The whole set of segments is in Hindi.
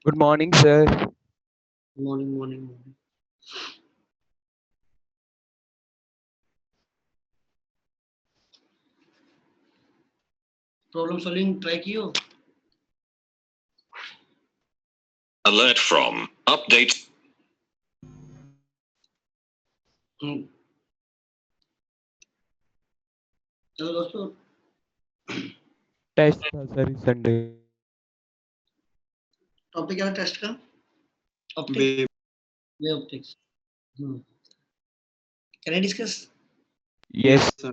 Good morning, sir. Morning. Problem solving try कियो? Alert from update. चलो दोस्तों, Test था सर इस संडे। टॉपिक क्या है टेस्ट का? Optics, way optics. Can I discuss? Yes, sir.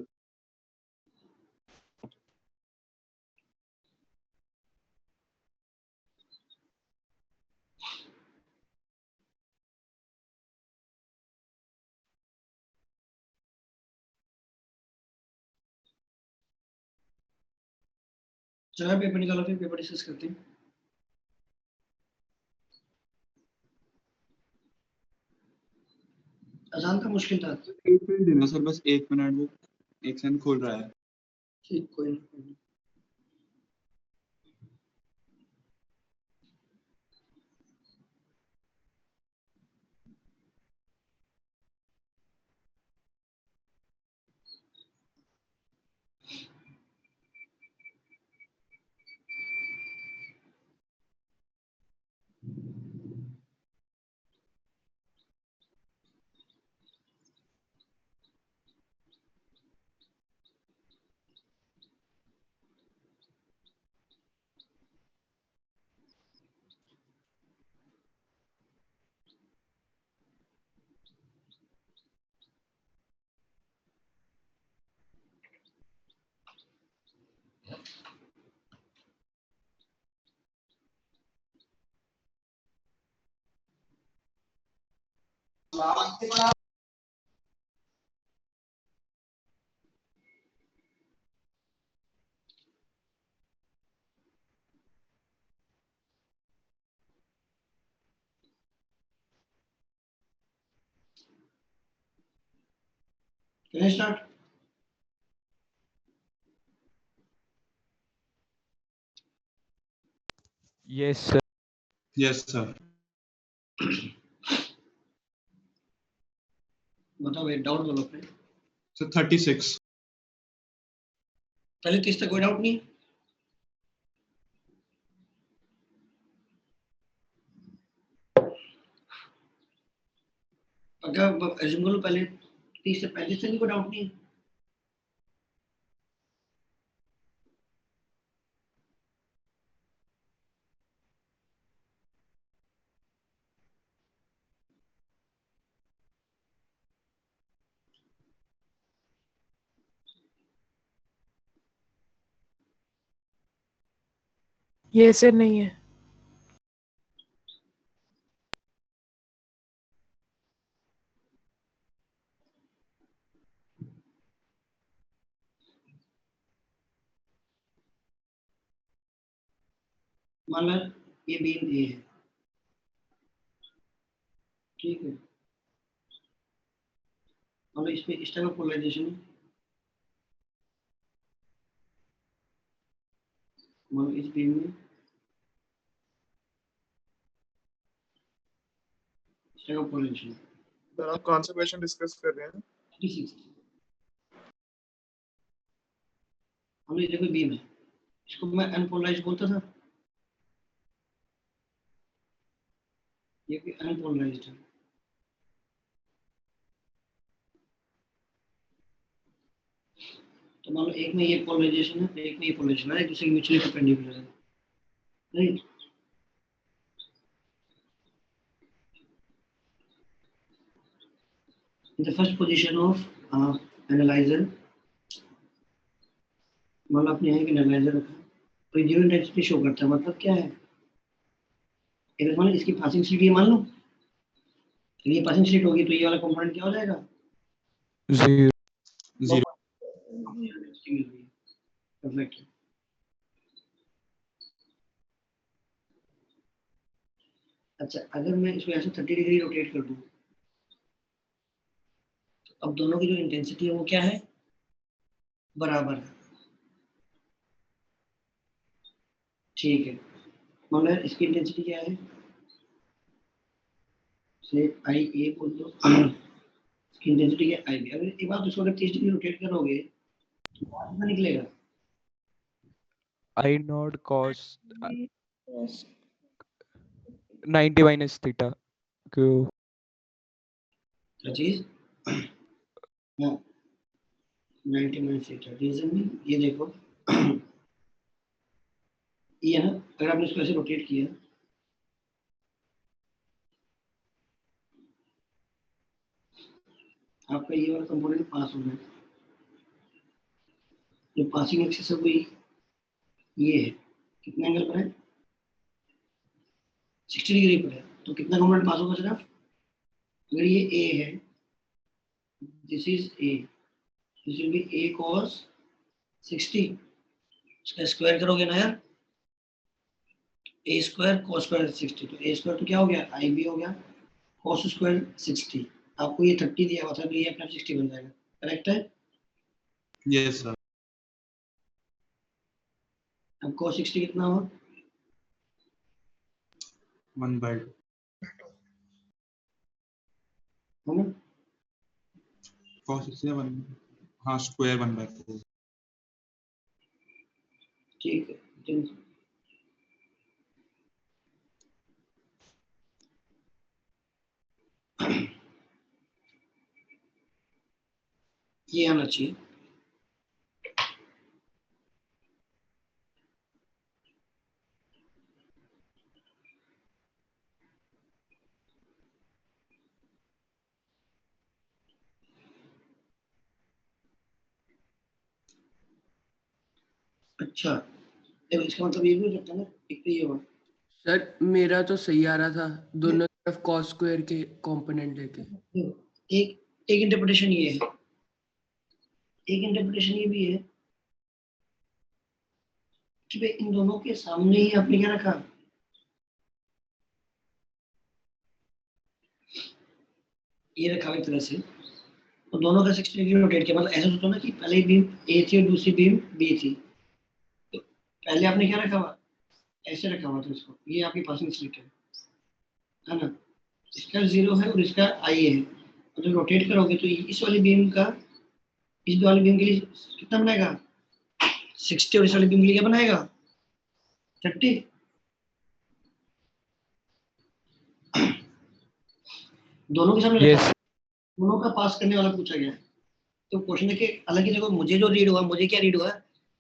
चलो पेपर निकालो, फिर पेपर डिस्कस करते हैं। आसान था मुश्किल था? 1 मिनट देना सर, बस 1 मिनट। वो एक सेकंड खोल रहा है। ठीक, कोई नहीं। Can I start? yes, sir. Yes sir. बताओ भाई, डाउट बोलो अपने। सर 36। पहले 30 तक कोई डाउट नहीं? अगर एज्यूम करो पहले 30 से 35 तक कोई डाउट नहीं है? ये सर नहीं है। मान लो ये बीम ए है, ठीक है। मान लो इसमें इस टाइप का पोलराइजेशन है। मान लो इस बीम में इस टाइप का पोलराइजेशन है। सर आप कौन सा क्वेश्चन डिस्कस कर रहे हैं? 36। मान लो ये देखो बीम है, इसको मैं अनपोलराइज्ड बोलता था, ये भी अनपोलराइज्ड है। तो मान लो एक में ये पोलराइजेशन है, एक में ये पोलराइजेशन है, एक दूसरे के म्यूचुअली परपेंडिकुलर है, right? In the first position of analyzer, मान लो आपने यहाँ एक एनालाइजर रखा, तो जीरो इंटेंसिटी शो करता है, मतलब क्या है? एक मान लो इसकी पासिंग स्पीड ये मान लो, ये पासिंग स्पीड होगी तो ये वाला कंपोनेंट क्या हो जाएगा? 0. 0। परफेक्ट। अच्छा, अगर मैं इसको ऐसे 30 डिग्री रोटेट कर दूं, तो अब दोनों की जो इंटेंसिटी है वो क्या है? बराबर है, ठीक है। मान लो इसकी इंटेंसिटी क्या है? से आई ए बोल दो, इसकी इंटेंसिटी है आई बी। अगर एक बार इसको अगर 30 डिग्री रोटेट करोगे तो कितना निकलेगा? I naught cos 90 minus theta क्यों? क्या चीज? हाँ 90 माइनस थीटा। रीजन भी ये देखो, ये है ना, अगर आपने इसको ऐसे रोटेट किया, आपका ये वाला कंपोनेंट पास होना है, जो पासिंग एक्सिस है वो ये है, कितने एंगल पर है? 60 डिग्री पर है। तो कितना कंपोनेंट पास होगा सिर्फ? अगर ये ए है, this is a, this will be A cos 60, इसका स्क्वायर करोगे ना यार, ए स्क्वायर cos स्क्वायर 60, तो ए स्क्वायर तो क्या हो गया? आई बी हो गया, cos स्क्वायर 60। आपको ये 30 दिया हुआ था, तो ये अपना 60 बन जाएगा। करेक्ट है? Yes sir. अब cos 60 कितना हुआ? 1/2 है ना? cos 60 1, हाँ स्क्वायर 1/4। ठीक है, ये आना चाहिए। अच्छा, देखो इसका मतलब ये भी हो सकता है ना, एक तो ये हुआ, सर मेरा तो सही आ रहा था, दोनों तरफ cos स्क्वायर के कंपोनेंट लेके। देखो, एक एक इंटरप्रिटेशन ये है, एक इंटरप्रिटेशन ये भी है कि भाई इन दोनों के सामने ही आपने क्या रखा, ये रखा एक तरह से, तो दोनों का 60 डिग्री रोटेट किया। मतलब ऐसा सोचो ना कि पहले बीम ए थी और दूसरी बीम बी थी, तो पहले आपने क्या रखा हुआ? ऐसे रखा हुआ था इसको, ये आपकी पासिंग स्लिट है ना, इसका 0 है और इसका आई है, और जब रोटेट करोगे तो इस वाली बीम का इस वाली बीम के लिए कितना बनाएगा? 60, और इस वाली बीम के लिए क्या बनाएगा? 30। दोनों के सामने रखा, Yes. दोनों का पास करने वाला पूछा गया है। तो क्वेश्चन है कि हालांकि देखो मुझे जो रीड हुआ, मुझे क्या रीड हुआ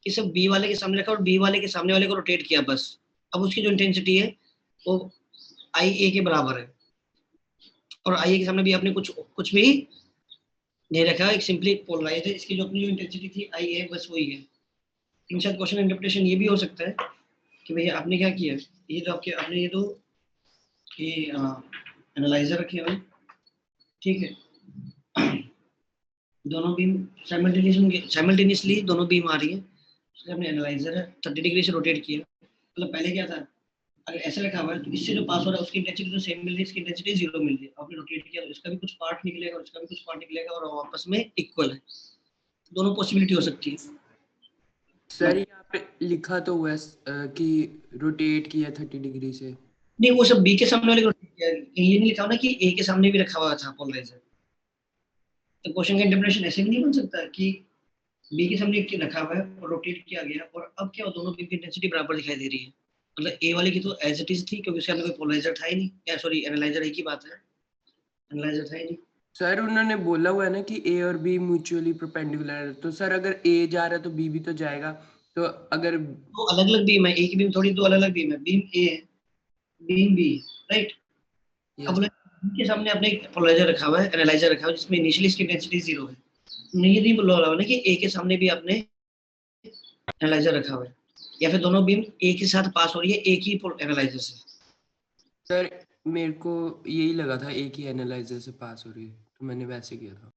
कि सब बी वाले के सामने रखा और बी वाले के सामने वाले को रोटेट किया बस। अब उसकी जो इंटेंसिटी है वो आई ए के बराबर है, और आई ए के सामने भी आपने कुछ भी नहीं रखा, एक सिंपली पोलराइज है, इसकी जो अपनी जो इंटेंसिटी थी आई ए बस वही है। इन शायद क्वेश्चन इंटरप्रिटेशन ये भी हो सकता है कि भैया आपने क्या किया, ये जो आपके आपने ये तो ये एनालाइजर रखे हुए, ठीक है, दोनों बीम साइमल्टेनियसली दोनों बीम आ रही है, उसके हमने एनालाइजर है 30 डिग्री से रोटेट किया। मतलब पहले क्या था, अगर ऐसे रखा हुआ है तो इससे जो पास हो रहा है उसकी इंटेंसिटी तो सेम मिल रही है, इसकी इंटेंसिटी 0 मिल रही है। आपने रोटेट किया तो इसका भी कुछ पार्ट निकलेगा और इसका भी कुछ पार्ट निकलेगा और आपस में इक्वल है। दोनों पॉसिबिलिटी हो सकती है। सर यहाँ पे लिखा तो हुआ है कि रोटेट किया 30 डिग्री से। नहीं, वो सब बी के सामने वाले को रोटेट किया, ये नहीं लिखा हो ना कि ए के सामने भी रखा हुआ था पोलराइजर। तो क्वेश्चन का इंटरप्रिटेशन ऐसे भी नहीं बन सकता कि बी के सामने एक रखा हुआ है और रोटेट किया गया और अब क्या दोनों बीम की इंटेंसिटी बराबर दिखाई दे रही है। मतलब ए वाले की तो एज इट इज थी क्योंकि उसके अंदर कोई पोलराइजर था ही नहीं, या सॉरी एनालाइजर एक ही बात है, एनालाइजर था ही नहीं। सर उन्होंने बोला हुआ है ना कि ए और बी म्यूचुअली परपेंडिकुलर है, तो सर अगर ए जा रहा है तो बी भी तो जाएगा। तो अगर दो अलग अलग बीम है, एक ही बीम थोड़ी, दो अलग अलग बीम है, बीम ए है बीम बी, राइट। अब yes, के सामने आपने एक पोलराइजर रखा हुआ है, एनालाइजर रखा हुआ है जिसमें इनिशियली इसकी इंटेंसिटी 0 है। नहीं, ये नहीं बोला हुआ ना कि ए के सामने भी आपने एनालाइजर रखा हुआ है, या फिर दोनों बीम एक ही साथ पास हो रही है एक ही एनालाइजर से। सर मेरे को यही लगा था एक ही एनालाइजर से पास हो रही है, तो मैंने वैसे किया था।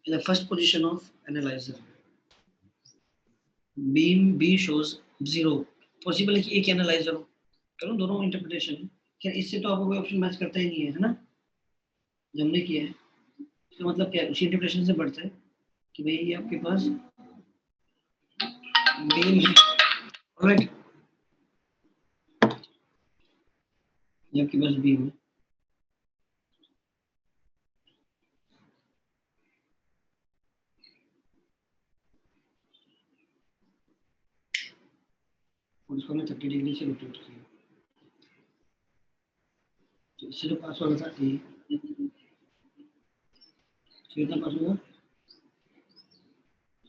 In the first position of analyzer, beam B shows 0। Possible है कि एक एनालाइजर हो, चलो दोनों इंटरप्रिटेशन। क्या इससे तो आपको कोई ऑप्शन मैच करता ही नहीं है, है ना, जो हमने किया है। इसका मतलब क्या है, उसी इंटरप्रिटेशन से बढ़ता है कि भाई ये आपके पास बीम है, राइट। ये आपके पास बी में और इसको हमने 30 डिग्री से रोटेट किया, तो इससे जो पास वाला था ए, कितना पास होगा,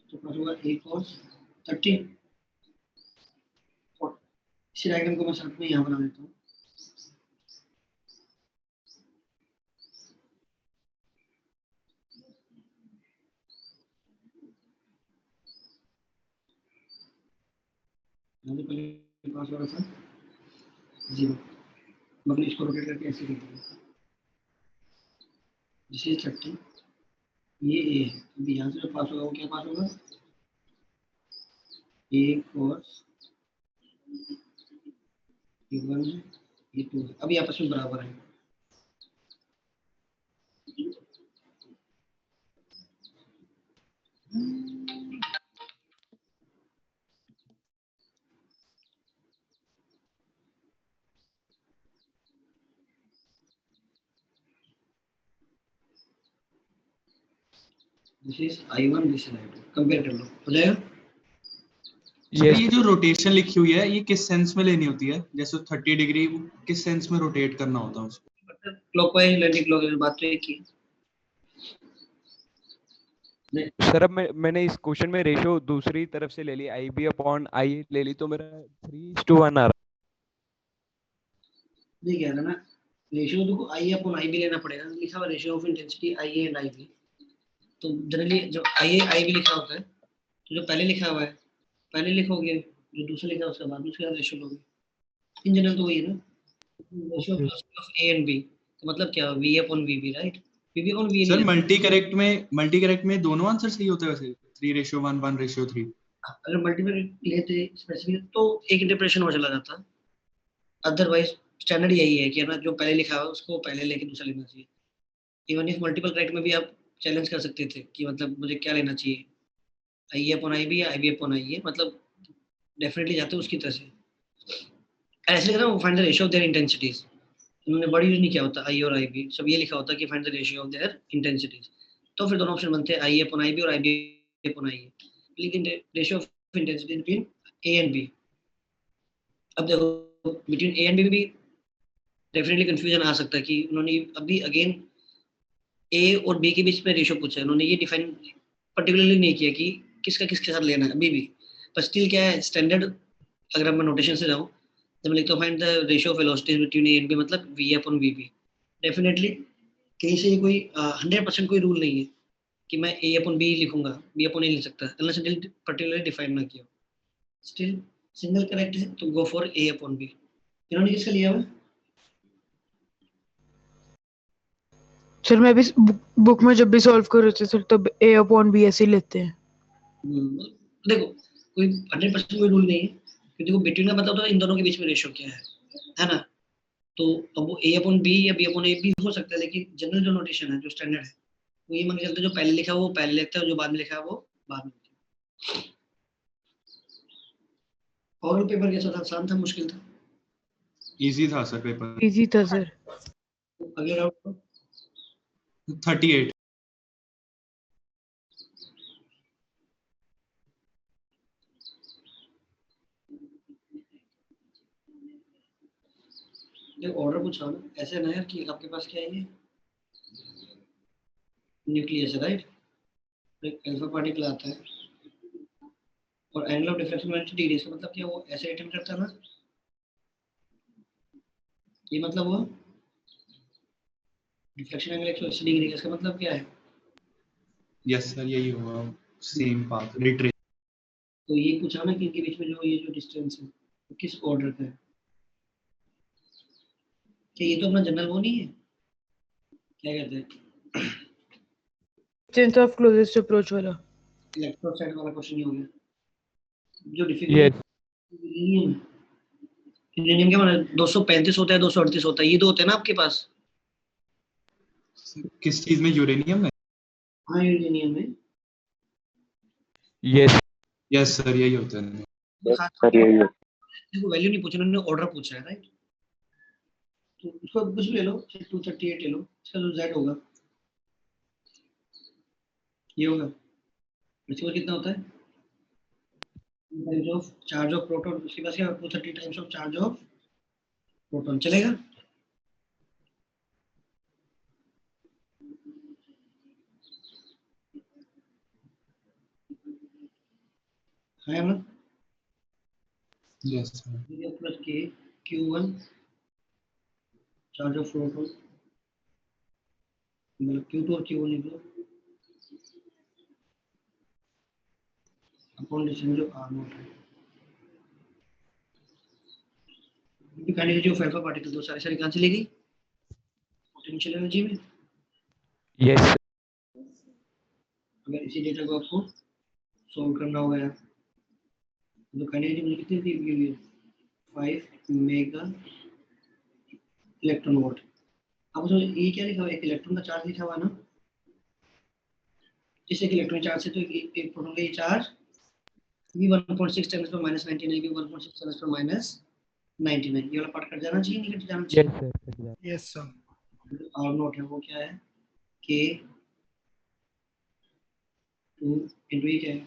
तो पास होगा ए cos 30। और इसी डायग्राम को मैं साथ में यहाँ बना देता हूँ। यहाँ से पहले पास वाला था 0, मतलब इसको रोटेट करके ऐसे कर दिया, दिस इज 30, ये ए है। अभी यहाँ से जो पास होगा वो क्या पास होगा, ए cos ये 1 है, ये 2 है। अभी आपस में बराबर है। This is I1, this is I2, compare कर लो, हो जाएगा। Sir Yes. ये जो रोटेशन लिखी हुई है ये किस सेंस में लेनी होती है, जैसे 30 डिग्री किस सेंस में रोटेट करना होता है उसको? मतलब क्लॉकवाइज एंटी क्लॉकवाइज बात तो एक ही है। सर अब मैंने इस क्वेश्चन में रेशियो दूसरी तरफ से ले ली, IB अपॉन I ले ली, तो मेरा 3:1 आ रहा। ये कह रहा ना, रेशियो देखो IA अपॉन IB लेना पड़ेगा, लिखा हुआ ratio of intensity IA and IB। तो जनरली जब IA IB लिखा होता है तो जो पहले लिखा हुआ है पहले लिखोगे, जो दूसरा लिखा है उसका बाद में उसके साथ रेशियो लोगे। इन जनरल तो वही है ना, ratio of A and B, तो मतलब क्या V upon VB, right? VB upon V sir नहीं, मल्टी करेक्ट में दोनों आंसर सही होते हैं वैसे, 3:1, 1:3। अगर मल्टीपल लेते स्पेसिफिक तो एक इंटरप्रिटेशन हो चला जाता, अदरवाइज स्टैंडर्ड यही है कि है ना, जो पहले लिखा हुआ है उसको पहले लेके दूसरा लेना चाहिए। इवन इफ मल्टीपल करेक्ट में भी आप चैलेंज कर सकते थे कि मतलब मुझे क्या लेना चाहिए, IA अपॉन IB या IB अपॉन IA, मतलब डेफिनेटली जाते उसकी तरह से। ऐसे लिखा ना, find the ratio of their intensities, उन्होंने वर्ड यूज नहीं किया होता I और IB, सब ये लिखा होता कि find the ratio of their intensities. तो फिर दोनों ऑप्शन बनते हैं IA अपॉन IB और IB अपॉन IA, लेकिन ratio of intensity between A and B। अब देखो बिटवीन A एंड B भी डेफिनेटली कंफ्यूजन आ सकता है कि उन्होंने अभी अगेन A और B के बीच में रेशियो पूछा है, उन्होंने ये डिफाइन पर्टिकुलरली नहीं किया कि किसका किसके साथ लेना है अभी भी, पर स्टिल क्या है स्टैंडर्ड, अगर मैं नोटेशन से जाऊं तो मैं लिखता हूं find the ratio of velocities between A and B, मतलब V अपॉन VB। डेफिनेटली कहीं से कोई 100% कोई रूल नहीं है कि मैं A अपॉन B लिखूंगा, B अपॉन A लिख सकता है, अनलेस अनटिल पर्टिकुलरली डिफाइन ना किया। स्टिल सिंगल करेक्ट है तो go for A upon B। इन्होंने किसका लिया हुआ? सर मैं भी बुक में जब भी सॉल्व कर रहे थे सर तब A अपॉन B ऐसे ही लेते हैं। देखो कोई 100% कोई रूल नहीं है, क्योंकि देखो बिटवीन का मतलब होता है इन दोनों के बीच में रेशियो क्या है ना। तो अब वो A अपॉन B या B अपॉन A भी हो सकता है, लेकिन जनरल जो नोटेशन है जो स्टैंडर्ड है वो ये मान के चलते जो पहले लिखा है वो पहले लिखता है, जो बाद में लिखा है वो बाद में लिखता है। और पेपर कैसा था, आसान था मुश्किल था? इजी था सर पेपर। इजी था सर। तो अगले राउंड 38। देखो ऑर्डर पूछा ना, ऐसे ना यार कि आपके पास क्या है, ये न्यूक्लियस है राइट, एक अल्फा पार्टिकल आता है और एंगल ऑफ डिफ्रेक्शन 90 डिग्री, इसका मतलब क्या, वो ऐसे अटेम्प्ट करता है ना, ये मतलब वो डिफ्लेक्शन एंगल 180 डिग्री है, इसका मतलब क्या है? यस सर यही होगा, सेम पाथ रिट्रेस। तो ये पूछा ना कि इनके बीच में जो ये जो डिस्टेंस है वो किस ऑर्डर का है? क्या ये तो अपना जनरल वो नहीं है, क्या कहते हैं, डिस्टेंस ऑफ क्लोजेस्ट अप्रोच वाला। इलेक्ट्रोस्टैटिक वाला क्वेश्चन ही हो गया। जो Yes. डिफिकल्ट यूरेनियम, यूरेनियम क्या माना 235 होता है 238 होता है, ये दो होते हैं ना आपके पास? किस चीज में, यूरेनियम में? हाँ यूरेनियम में Yes. यस सर यही होता है। देखो वैल्यू नहीं पूछा, उन्होंने ऑर्डर पूछा है राइट। तो उसको कुछ भी ले लो, 238 ले लो, इसका जो z होगा ये होगा, इसके बाद कितना होता है times of charge of proton, उसके बाद क्या 230 times of charge of proton, चलेगा? है हम यस सर। प्लस के Q1 चार्ज ऑफ प्रोटॉन, मतलब Q2 और Q1 लिख लो अपॉन डिस्टेंस जो R0 है, काइनेटिक ऑफ अल्फा पार्टिकल, दो सारी कहां चली गई पोटेंशियल एनर्जी में। यस अगर इसी डेटा को आपको सॉल्व करना होगा यार, तो काइनेटिक मुझे कितनी दी हुई है 5 मेगा इलेक्ट्रॉन वोल्ट। अब उसमें ये क्या लिखा हुआ है, एक इलेक्ट्रॉन का चार्ज लिखा हुआ है ना, इस एक इलेक्ट्रॉन चार्ज से तो एक प्रोटॉन का ये चार्ज भी 1.6 10 पर -99 भी 1.6 10 पर -99, ये वाला पार्ट कट जाना चाहिए, नहीं कट जाना यस चाहिए? Sir yes sir. और नोट है वो क्या है k 2 इनटू ये क्या है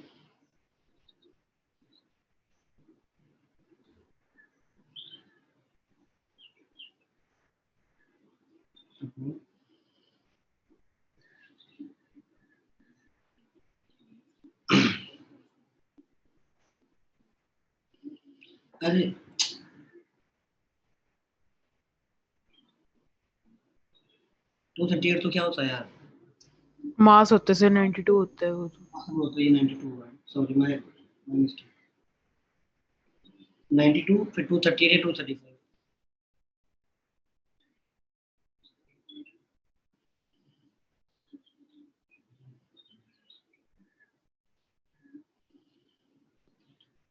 अरे 238 तो क्या होता है यार, मास होते से 92 होता है वो तो। वो तो ये 92 है, सॉरी माय मिस्टेक, 92 फिर 238 235,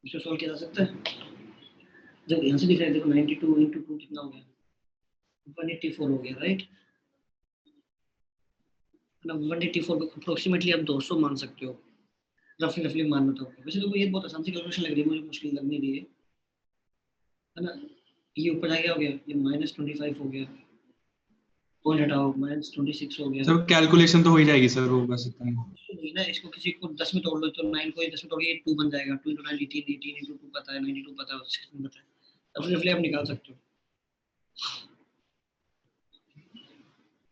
इसको सॉल्व किया जा सकता है। जब यहाँ से दिख रहा है देखो 92 इंटू 2 कितना हो गया 184 हो गया, राइट? ना 184 को अप्रोक्सीमेटली आप 200 मान सकते हो, रफली मानना तो। वैसे तो ये बहुत आसान सी कैलकुलेशन लग रही है, मुझे मुश्किल लग नहीं रही है ना? ये ऊपर आ गया हो गया, ये -25 हो गया, पॉइंट हटाओ -26 हो गया। सर कैलकुलेशन तो हो ही जाएगी सर, वो बस इतना ही। नहीं ना, इसको किसी को 10 में तोड़ लो तो 9 को 10 में तोड़ के 2 बन जाएगा, 2 into 9 18 18 into 2 पता है 92 पता है, 16 पता है, अब रफली आप निकाल सकते हो।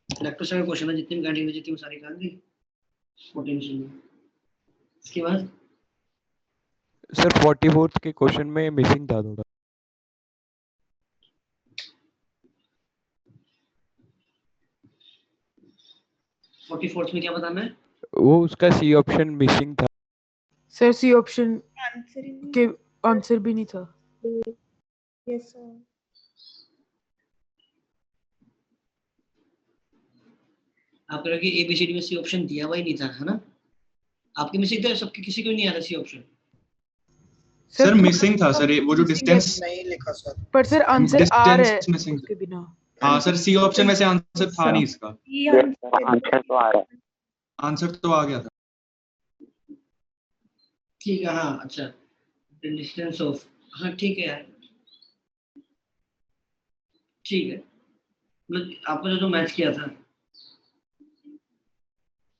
इलेक्ट्रोस्टैटिक में क्वेश्चन है, जितनी भी गाड़ी में जितनी सारी निकाल दी पोटेंशियल में। इसके बाद सर 44th के क्वेश्चन में मिसिंग था थोड़ा। 44th में क्या बताना है? वो उसका सी ऑप्शन मिसिंग था। सर सी ऑप्शन आंसर ही के आंसर भी नहीं था। Yes sir. आप कह रहे हो कि ABCD में सी ऑप्शन दिया हुआ ही नहीं था, है ना? आपके मिसिंग था, सबके किसी को नहीं आ रहा सी ऑप्शन। सर मिसिंग था सर, वो जो डिस्टेंस नहीं लिखा सर। पर सर आंसर आ रहा है डिस्टेंस मिसिंग। उसके बिना। हाँ सर, सी ऑप्शन में से आंसर था नहीं इसका, ये आंसर तो आ रहा है। आंसर तो आ गया था। ठीक है, हाँ अच्छा, डिस्टेंस ऑफ, हाँ ठीक है यार, ठीक है, मतलब आपने जो मैच किया था,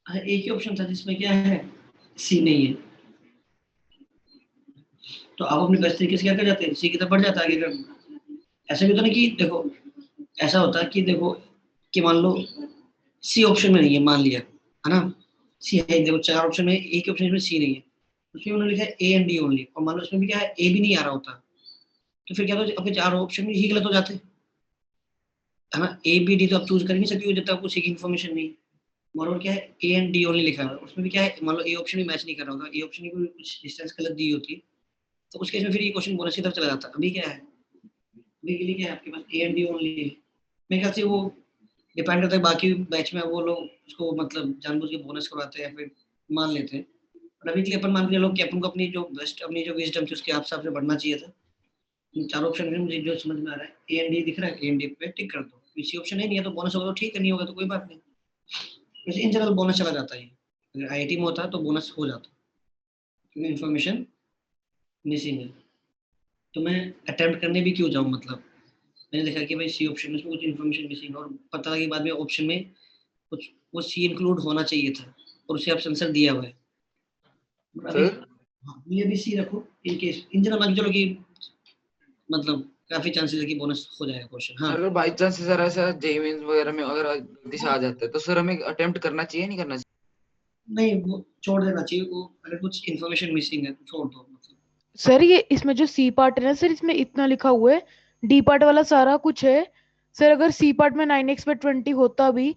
हाँ एक ही ऑप्शन था जिसमें क्या है सी नहीं है, तो आप अपने बेस्ट तरीके से क्या कर जाते हैं, सी की तरफ बढ़ जाता है आगे कर। ऐसा भी होता ना कि देखो, ऐसा होता है कि देखो कि मान लो सी ऑप्शन में नहीं है, मान लिया है ना, सी है, देखो 4 ऑप्शन में एक ही ऑप्शन में सी नहीं है, उसमें उन्होंने लिखा है ए एंड डी ओनली, और मान लो इसमें भी क्या है ए भी नहीं आ रहा होता, तो फिर क्या होता है आपके 4 ऑप्शन भी ही गलत हो जाते, है ना? ए बी डी तो आप चूज कर नहीं सकते जब तक आपको सी की इन्फॉर्मेशन नहीं, मोरओवर क्या है ए एंड डी ओनली लिखा है, उसमें भी क्या है मान लो ए ऑप्शन भी मैच नहीं कर रहा होगा, ए ऑप्शन की कुछ डिस्टेंस गलत दी होती, तो उस केस में फिर ये क्वेश्चन बोनस की तरफ चला जाता। अभी क्या है, अभी के लिए क्या है आपके पास ए एंड डी ओनली है। मेरे ख्याल से वो डिपेंड करता है, बाकी बैच में वो लोग उसको मतलब जानबूझ के बोनस करवाते हैं या फिर मान लेते हैं, और अभी के लिए अपन मान के चलो कि अपन को अपनी जो बेस्ट, अपनी जो विजडम थी उसके हिसाब से बढ़ना चाहिए था। इन 4 ऑप्शन में मुझे जो समझ में आ रहा है ए एंड डी दिख रहा है, ए एंड डी पे टिक कर दो, किसी ऑप्शन नहीं है तो बोनस होगा तो ठीक है, नहीं होगा तो कोई बात नहीं। वैसे इन जनरल बोनस चला जाता है, अगर आईआईटी में होता है तो बोनस हो जाता, क्योंकि इन्फॉर्मेशन मिसिंग है, तो मैं अटेम्प्ट करने भी क्यों जाऊं, मतलब मैंने देखा कि भाई सी ऑप्शन में इसमें कुछ इन्फॉर्मेशन मिसिंग, और पता लगा कि बाद में ऑप्शन में कुछ वो सी इंक्लूड होना चाहिए था और उसे ऑप्शन आंसर दिया हुआ है। अभी हाँ, ये भी सी रखो इन केस, इन जनरल मान के चलो कि मतलब काफी चांसेस है कि बोनस हो जाएगा क्वेश्चन। हाँ अगर बाई चांस सर ऐसा जेईई मेंस वगैरह में अगर गलती से आ जाता है तो सर हमें अटेम्प्ट करना चाहिए नहीं करना चाहिए? नहीं, वो छोड़ देना चाहिए, वो अगर कुछ इन्फॉर्मेशन मिसिंग है तो छोड़ दो। मतलब सर ये इसमें जो सी पार्ट है ना सर, इसमें इतना लिखा हुआ है, डी पार्ट वाला सारा कुछ है सर। अगर सी पार्ट में 9x/20 होता भी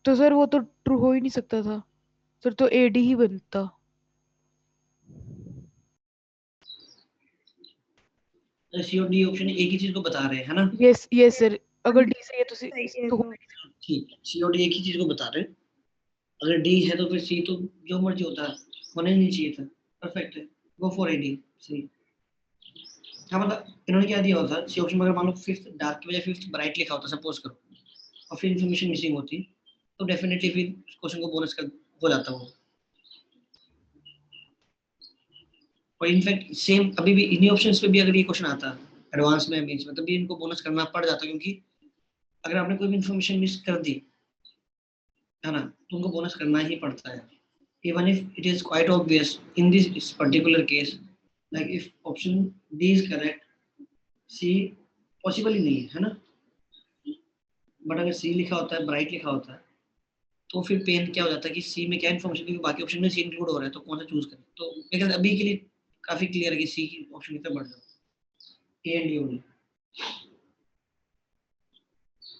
तो सर वो तो ट्रू हो ही नहीं सकता था सर, तो एडी ही बनता। सी और डी ऑप्शन एक ही चीज को बता रहे हैं, है ना? यस यस सर, अगर डी सही है तो सी सही कह तो रहे हो। हो। ठीक, सी और डी एक ही चीज को बता रहे हैं। अगर डी है तो फिर सी तो जो मर्जी होता है, होना ही नहीं चाहिए था। परफेक्ट है, गो फॉर ए डी। सही। हाँ मतलब इन्होंने क्या दिया होता, सी ऑप्शन में अगर मान लो फिफ्थ डार्क की बजाय फिफ्थ ब्राइट लिखा होता सपोज करो, और फिर इन्फॉर्मेशन मिसिंग होती, तो डेफिनेटली फिर क्वेश्चन को बोनस कर हो जाता वो। और इनफैक्ट सेम अभी भी इन्हीं ऑप्शंस पे भी अगर ये क्वेश्चन आता एडवांस में मेंस में, तब भी इनको बोनस करना पड़ जाता, क्योंकि अगर आपने कोई भी इन्फॉर्मेशन मिस कर दी है ना, तो उनको बोनस करना ही पड़ता है, even if it is quite obvious in this particular case, like if option D is correct, C possible ही नहीं है ना? बट अगर C लिखा होता है, ब्राइट लिखा होता है, तो फिर पेन क्या हो जाता है कि C में क्या इन्फॉर्मेशन, क्योंकि बाकी ऑप्शन में C इंक्लूड हो रहा है, तो कौन सा चूज करें? तो लेकिन अभी के लिए काफी क्लियर है कि C की ऑप्शन की तरफ बढ़ जाओ, A एंड D ओनली।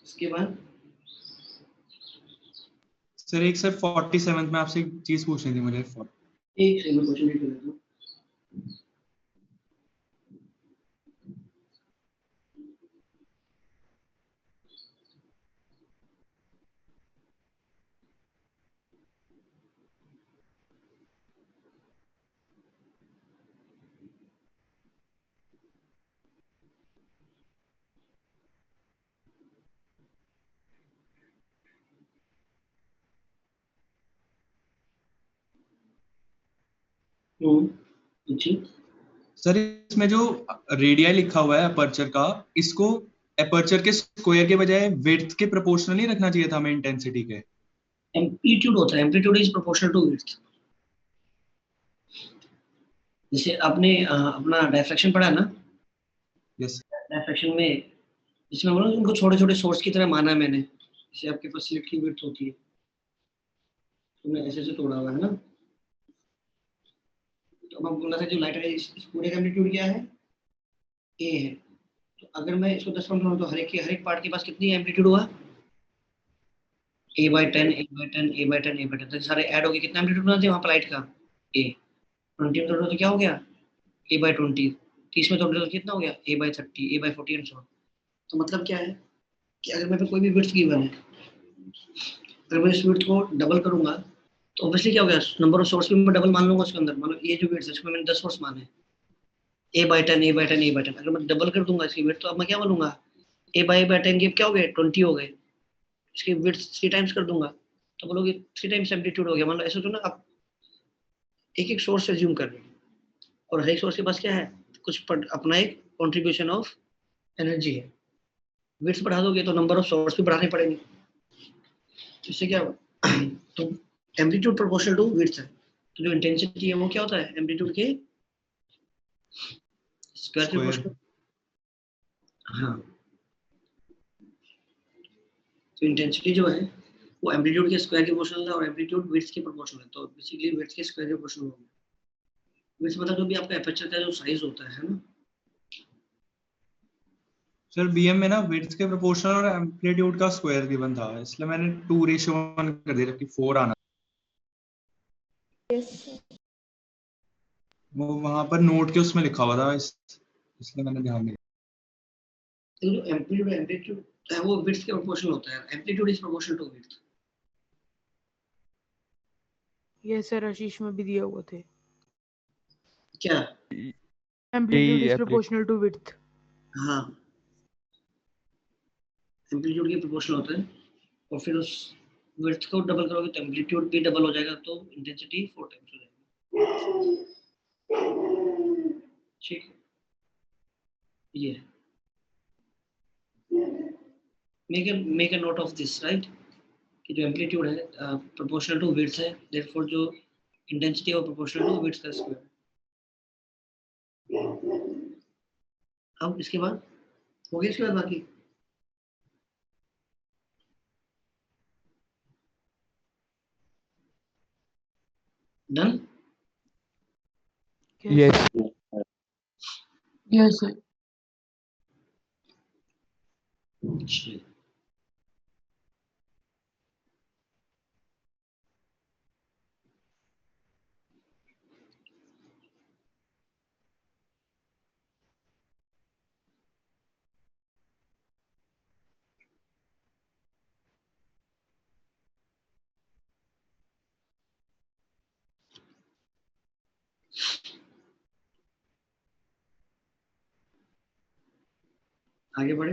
इसके बाद सर एक सर 47 में आपसे एक चीज पूछनी थी मुझे। एक सेकंड क्वेश्चन लिख लेता हूं। जी सर इसमें जो रेडियाई लिखा हुआ है अपर्चर का, इसको अपर्चर के स्क्वायर के बजाय विड्थ के प्रोपोर्शनल नहीं रखना चाहिए था हमें इंटेंसिटी के? एम्पलीट्यूड होता है, amplitude is proportional to width. जैसे आपने अपना डायफ्रैक्शन पढ़ा है ना, यस। डायफ्रैक्शन में जिसमें बोला उनको छोटे छोटे सोर्स की तरह माना है मैंने, जैसे आपके पास स्लिट की विड्थ होती है, तो मैं ऐसे तोड़ा हुआ है ना, तो मैं बोला था जो लाइट है इस पूरे का एम्पलीट्यूड क्या है, ए है। तो अगर मैं इसको 10 काउंट करूं तो हर एक पार्ट के पास कितनी एम्पलीट्यूड हुआ, a/10 a/10 a/10 a/10, तो सारे ऐड हो गए, कितना एम्पलीट्यूड बना दिया वहां पर लाइट का, a। 20 में तोड़ो तो क्या हो गया, a/20। 30 में तोड़ो तो कितना हो गया, a/30 a/40 and so on. तो मतलब क्या है कि अगर मेरे पे कोई भी विड्थ गिवन है, अगर मैं इस विड्थ को डबल करूंगा तो ऑब्वियसली क्या हो गया, नंबर ऑफ सोर्स भी मैं डबल मान लूंगा उसके अंदर। मतलब ये जो विड्थ है इसमें मैंने 10 सोर्स माने, a/10 a/10 a/10, अगर मैं डबल कर दूंगा इसकी विड्थ तो अब मैं क्या बोलूंगा, a/10 के क्या हो गए, 20 हो गए। इसकी विड्थ 3 टाइम्स कर दूंगा तो बोलोगे 3 टाइम्स एम्पलीट्यूड हो गया। मतलब ऐसे तो ना आप एक एक सोर्स एज्यूम कर रहे हो और हर एक सोर्स के पास क्या है, कुछ अपना एक कंट्रीब्यूशन ऑफ एनर्जी है। विड्थ बढ़ा दोगे तो नंबर ऑफ सोर्स भी बढ़ाने पड़ेंगे, इससे क्या होगा तो एम्पलीट्यूड प्रोपोर्शनल टू विड्थ है, तो जो इंटेंसिटी है वो क्या होता है, एम्पलीट्यूड के स्क्वायर के प्रोपोर्शनल। हाँ, तो इंटेंसिटी जो है वो एम्पलीट्यूड के स्क्वायर के प्रोपोर्शनल है और एम्पलीट्यूड विड्थ के प्रोपोर्शनल है, तो बेसिकली विड्थ के स्क्वायर के प्रोपोर्शनल होगा। विड्थ मतलब जो भी आपका एपर्चर का जो साइज होता है ना। सर बीएम में ना विड्थ के प्रोपोर्शनल और एम्पलीट्यूड का स्क्वायर गिवन था, इसलिए मैंने 2:1 कर दिया जबकि 4 आना। Yes sir. वो वहां पर नोट के उसमें लिखा हुआ था, इसलिए मैंने ध्यान नहीं तो जो एम्पलीट्यूड है वो विड्थ के प्रोपोर्शनल होता है, amplitude is proportional to width. ये सर आशीष में भी दिया हुआ थे, क्या? एम्पलीट्यूड इज यही प्रोपोर्शनल टू विड्थ। हाँ, एम्पलीट्यूड के प्रोपोर्शनल होता है और फिर उस विड्थ को डबल करोगे तो एम्पलीट्यूड भी डबल हो जाएगा, तो इंटेंसिटी 4 टाइम्स हो जाएगी। ठीक, ये make a note of this, right, कि जो एम्पलीट्यूड है प्रोपोर्शनल टू विड्थ है, देयरफॉर जो इंटेंसिटी है वो प्रोपोर्शनल टू विड्थ का स्क्वायर। अब इसके बाद हो गया, इसके बाद बाकी डन। Yes. Yes, sir. आगे बढ़े।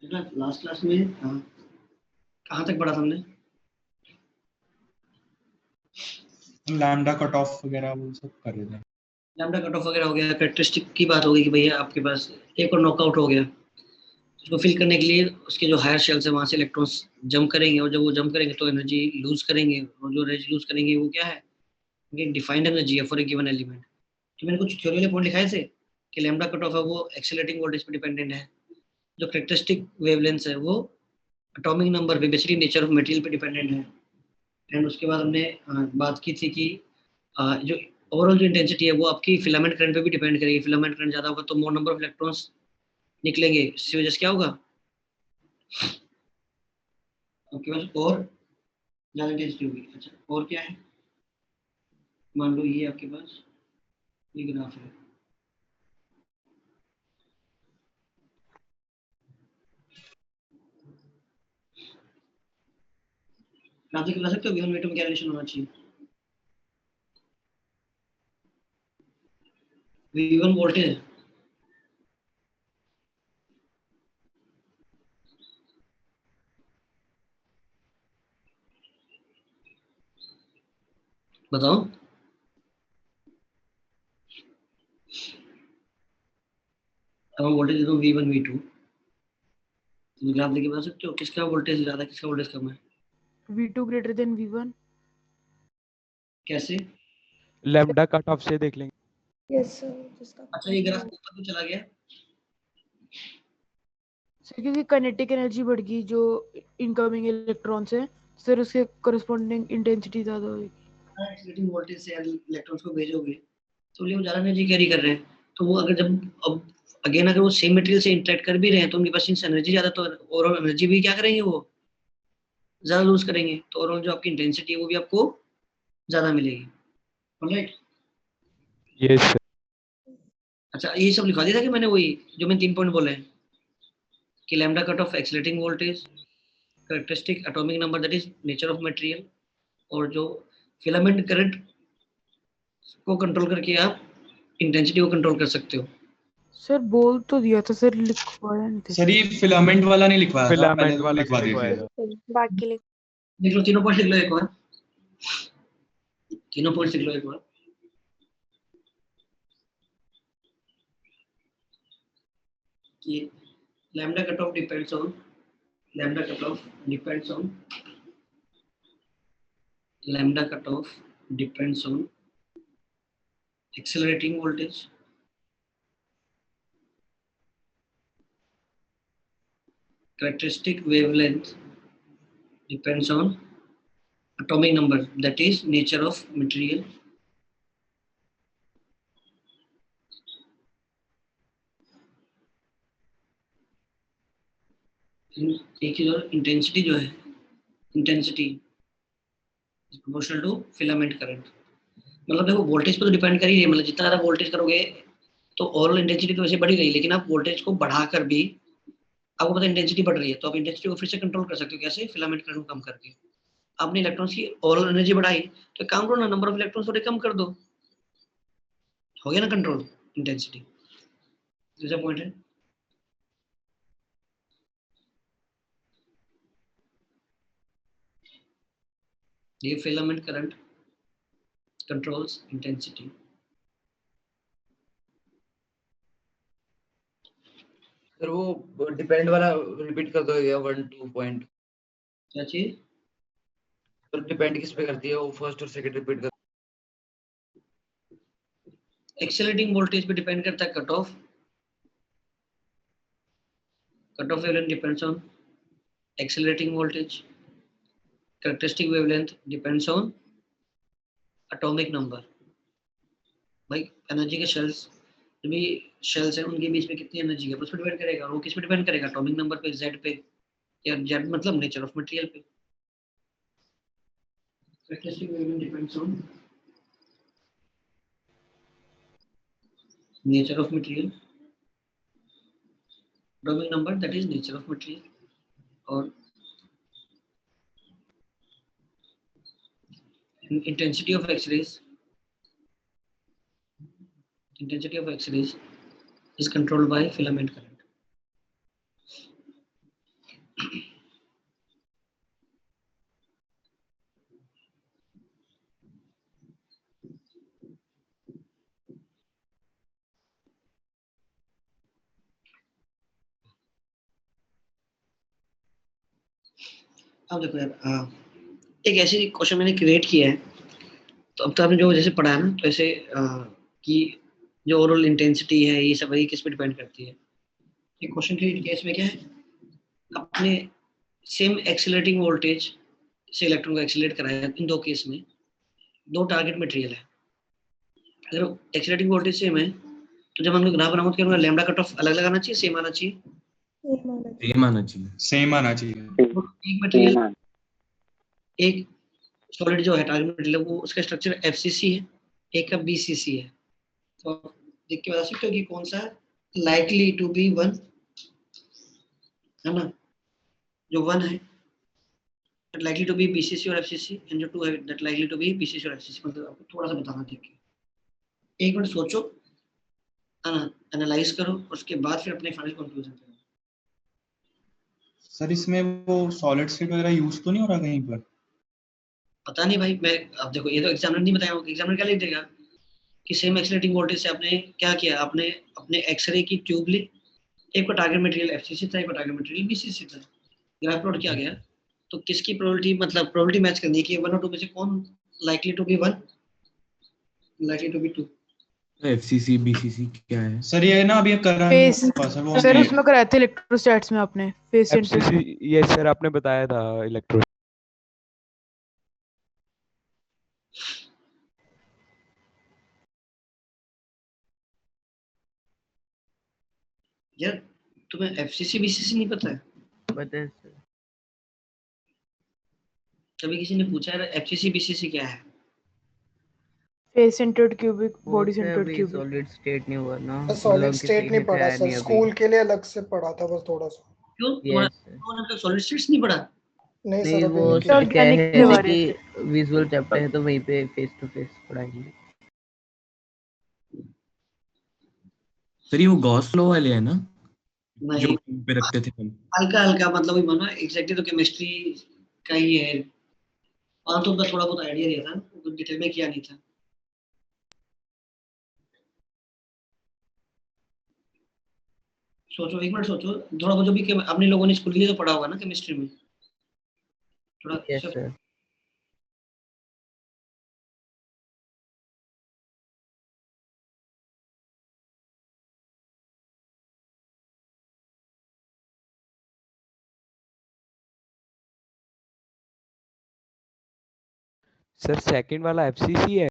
लास्ट क्लास में कहाँ तक पढ़ा था हमने? लैम्डा कट ऑफ वगैरह वो सब कर रहे थे। लैम्डा कट ऑफ वगैरह हो गया, कैरेक्टरिस्टिक की बात हो गई कि भैया आपके पास एक और नॉकआउट हो गया, उसको फिल करने के लिए उसके जो हायर शेल्स है वहां से इलेक्ट्रॉन्स जंप करेंगे, और जब वो जंप करेंगे तो एनर्जी लूज करेंगे, और जो एनर्जी लूज करेंगे वो क्या है, डिफाइंड एनर्जी है फॉर ए गिवन एलिमेंट। तो मैंने कुछ थ्योरी वाले पॉइंट लिखाए थे कि लैम्डा कट ऑफ है वो एक्सेलरेटिंग वोल्टेज पे डिपेंडेंट है, जो कैरेक्टरिस्टिक वेवलेंथ है वो एटॉमिक नंबर पे, बेसिकली नेचर ऑफ मटेरियल पे डिपेंडेंट है। एंड उसके बाद हमने बात की थी कि जो ओवरऑल जो इंटेंसिटी है वो आपकी फिलामेंट करंट पे भी डिपेंड करेगी। फिलामेंट करंट ज्यादा होगा तो मोर नंबर ऑफ इलेक्ट्रॉन्स निकलेंगे, इसकी वजह से क्या होगा, आपके पास और ज्यादा इंटेंसिटी होगी। अच्छा, और क्या है, मान लो ये आपके पास ये ग्राफ है, ग्राफ देख बता सकते हो V1 V2 में क्या रिलेशन होना चाहिए? V1 वोल्टेज, बताओ। अब हम वोल्टेज देता हूँ V1 V2, तो ग्राफ देख बता सकते हो किसका वोल्टेज ज्यादा किसका वोल्टेज कम है? V2 greater than V1. कैसे? लैम्डा कट ऑफ से देख लेंगे। यस सर, जिसका अच्छा, ये ग्राफ ऊपर क्यों चला गया? सर क्योंकि काइनेटिक एनर्जी बढ़ गई जो इनकमिंग इलेक्ट्रॉन्स है, सर उसके करस्पॉन्डिंग इंटेंसिटी ज्यादा होगी। एक्सीलरेटिंग वोल्टेज से इलेक्ट्रॉन्स को भेजोगे तो वो ज्यादा एनर्जी कैरी कर रहे हैं, तो वो अगर जब अब अगेन अगर वो सेम मटेरियल से इंटरेक्ट कर भी रहे हैं तो उनके पास एनर्जी ज्यादा, तो ओवरऑल एनर्जी भी क्या करेंगे, वो ज्यादा लूज करेंगे, तो ओवरऑल जो आपकी इंटेंसिटी है वो भी आपको ज्यादा मिलेगी। ऑलराइट। Yes sir. अच्छा, ये सब लिखा दिया था कि मैंने वही जो मैंने 3 पॉइंट बोले हैं कि lambda cut off accelerating voltage, characteristic atomic number that is nature of material, और जो फिलामेंट करंट को कंट्रोल करके आप इंटेंसिटी को कंट्रोल कर सकते हो। सर बोल तो दिया था सर, लिखवाया नहीं था। सर ये फिलामेंट वाला नहीं लिखवाया था, पहले फिलामेंट तो वाला लिखवा नहीं दीजिए। लिखवाया था। बाकी लिख लिख लो, तीनों पॉइंट लिख लो एक बार, तीनों पॉइंट लिख लो एक बार। कि lambda cutoff depends on lambda cutoff depends on lambda cutoff depends on accelerating voltage, characteristic wavelength depends on atomic number that is nature of material, एक चीज और, इंटेंसिटी जो है, intensity proportional to filament current. मतलब देखो वोल्टेज पे तो डिपेंड कर ही है, मतलब जितना ज्यादा वोल्टेज करोगे तो ओवरऑल इंटेंसिटी तो वैसे बढ़ी रही, लेकिन आप वोल्टेज को बढ़ाकर भी आपको पता है इंटेंसिटी बढ़ रही है, तो आप इंटेंसिटी को फिर से कंट्रोल कर सकते हो, कैसे, फिलामेंट करंट को कम करके। आपने इलेक्ट्रॉन्स की ओवरऑल एनर्जी बढ़ाई तो काम करो ना, नंबर ऑफ इलेक्ट्रॉन्स थोड़े कम कर दो, हो गया ना कंट्रोल इंटेंसिटी। दूसरा पॉइंट है ये filament current controls intensity. Sir वो डिपेंड वाला रिपीट कर दो या 1-2 पॉइंट। क्या चीज? सर डिपेंड किस पे करती है वो फर्स्ट और सेकंड रिपीट कर। एक्सेलरेटिंग वोल्टेज पे डिपेंड करता है cut off wavelength depends on accelerating voltage. Characteristic wavelength depends on atomic number. भाई एनर्जी के शेल्स जो भी शेल्स हैं उनके बीच में कितनी एनर्जी है उस पर डिपेंड करेगा। और वो किस पे डिपेंड करेगा? एटॉमिक नंबर पे, जेड पे, या जेड मतलब नेचर ऑफ मटेरियल पे। Characteristic wavelength depends on nature of material, atomic number that is nature of material, और intensity of X-rays. Intensity of X-rays is controlled by filament current. अब देखो यार, एक ऐसी क्वेश्चन मैंने क्रिएट किया है, तो अब तो आपने जो जैसे पढ़ा है ना, तो ऐसे कि जो ओवरऑल इंटेंसिटी है ये सब वही किस पे डिपेंड करती है। एक क्वेश्चन क्रिएट किया, इसमें क्या है, अपने सेम एक्सेलरेटिंग वोल्टेज से इलेक्ट्रॉन को एक्सेलरेट कराया। इन दो केस में दो टारगेट मटेरियल है। अगर एक्सेलरेटिंग वोल्टेज सेम है तो जब हम लोग ग्राफ बनाओ तो लैम्डा कट ऑफ अलग अलग आना चाहिए, सेम आना चाहिए? सेम आना चाहिए, सेम आना चाहिए। एक मटेरियल, एक सॉलिड जो है टारगेट मटेरियल, वो उसका स्ट्रक्चर एफसीसी है, एक का बीसीसी है। तो आप देख के बता सकते हो कि कौन सा लाइकली टू बी वन है ना? जो वन है that likely to be BCC और FCC, and जो टू है that likely to be BCC और FCC। मतलब आपको थोड़ा सा बताना देख के, एक मिनट सोचो, एनालाइज करो, उसके बाद फिर अपने फाइनल कंक्लूजन करो। सर इसमें वो सॉलिड स्टेट वगैरह यूज तो नहीं हो रहा कहीं पर? पता नहीं भाई, मैं अब देखो ये तो एग्जामिनर नहीं बताया होगा। एग्जामिनर क्या लिख देगा कि सेम एक्सेलरेटिंग वोल्टेज से आपने क्या किया, आपने अपने एक्सरे की ट्यूब ली, एक को टारगेट मटेरियल एफसीसी था, एक को टारगेट मटेरियल बीसीसी था, ग्राफ प्लॉट किया गया, तो किसकी प्रोबेबिलिटी, मतलब प्रोबेबिलिटी मैच करनी है कि वन और टू में से कौन likely to be one, likely to be two. FCC BCC क्या है सर ये ना अभी करा फेस सर वो सर उसमें कराए थे इलेक्ट्रोस्टैट्स में आपने फेस सेंटर। एफसीसी ये सर आपने बताया था इलेक्ट्रो। यार तुम्हें एफसीसी बीसीसी नहीं पता है? पता है सर। कभी किसी ने पूछा है एफसीसी बीसीसी क्या है? फेस सेंटर्ड क्यूबिक, वो बॉडी से सेंटर्ड अभी क्यूबिक। सॉलिड स्टेट नहीं हुआ ना, सॉलिड मतलब स्टेट किसी नहीं ने पढ़ा कराया सर, नहीं अभी। स्कूल के लिए अलग से पढ़ा था बस थोड़ा सा। क्यों यस तुम्हारा सॉलिड स्टेट्स नहीं पढ़ा? नहीं नहीं, सर अभी वो नहीं सर किया। क्या ऑर्गेनिक है के बारे में। कि विजुअल चैप्टर है तो वहीं पे फेस टू फेस पढ़ाएंगे। सर ये वो गॉस लॉ वाले है ना जो नहीं, पे रखते थे हम? हल्का हल्का मतलब वही मानो, एग्जैक्टली तो केमिस्ट्री का ही है। हाँ तो उनका थोड़ा बहुत आइडिया दिया था, कुछ डिटेल में किया नहीं था। सोचो, एक मिनट सोचो, थोड़ा बहुत जो भी अपने लोगों ने स्कूल के लिए तो पढ़ा होगा ना केमिस्ट्री में, थोड़ा यस सर। सर सेकंड वाला एफसीसी है।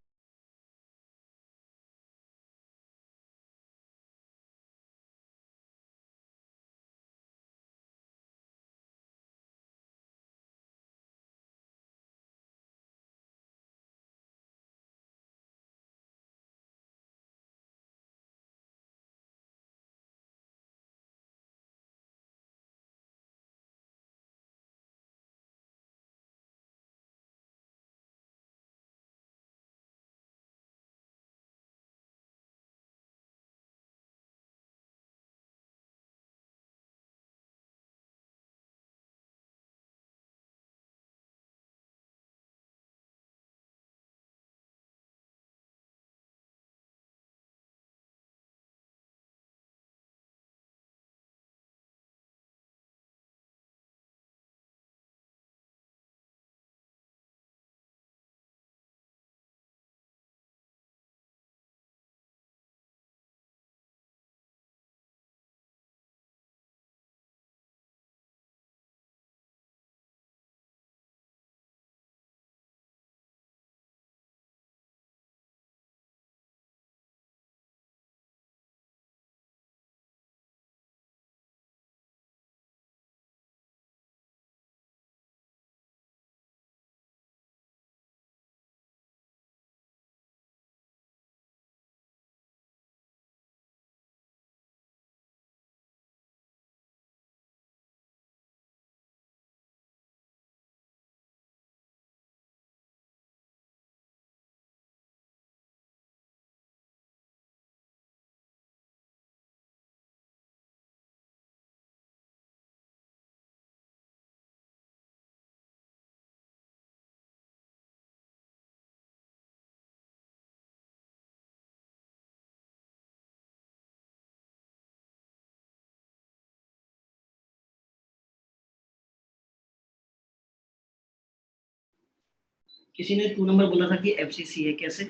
किसी ने 2 नंबर बोला था कि FCC है, कैसे?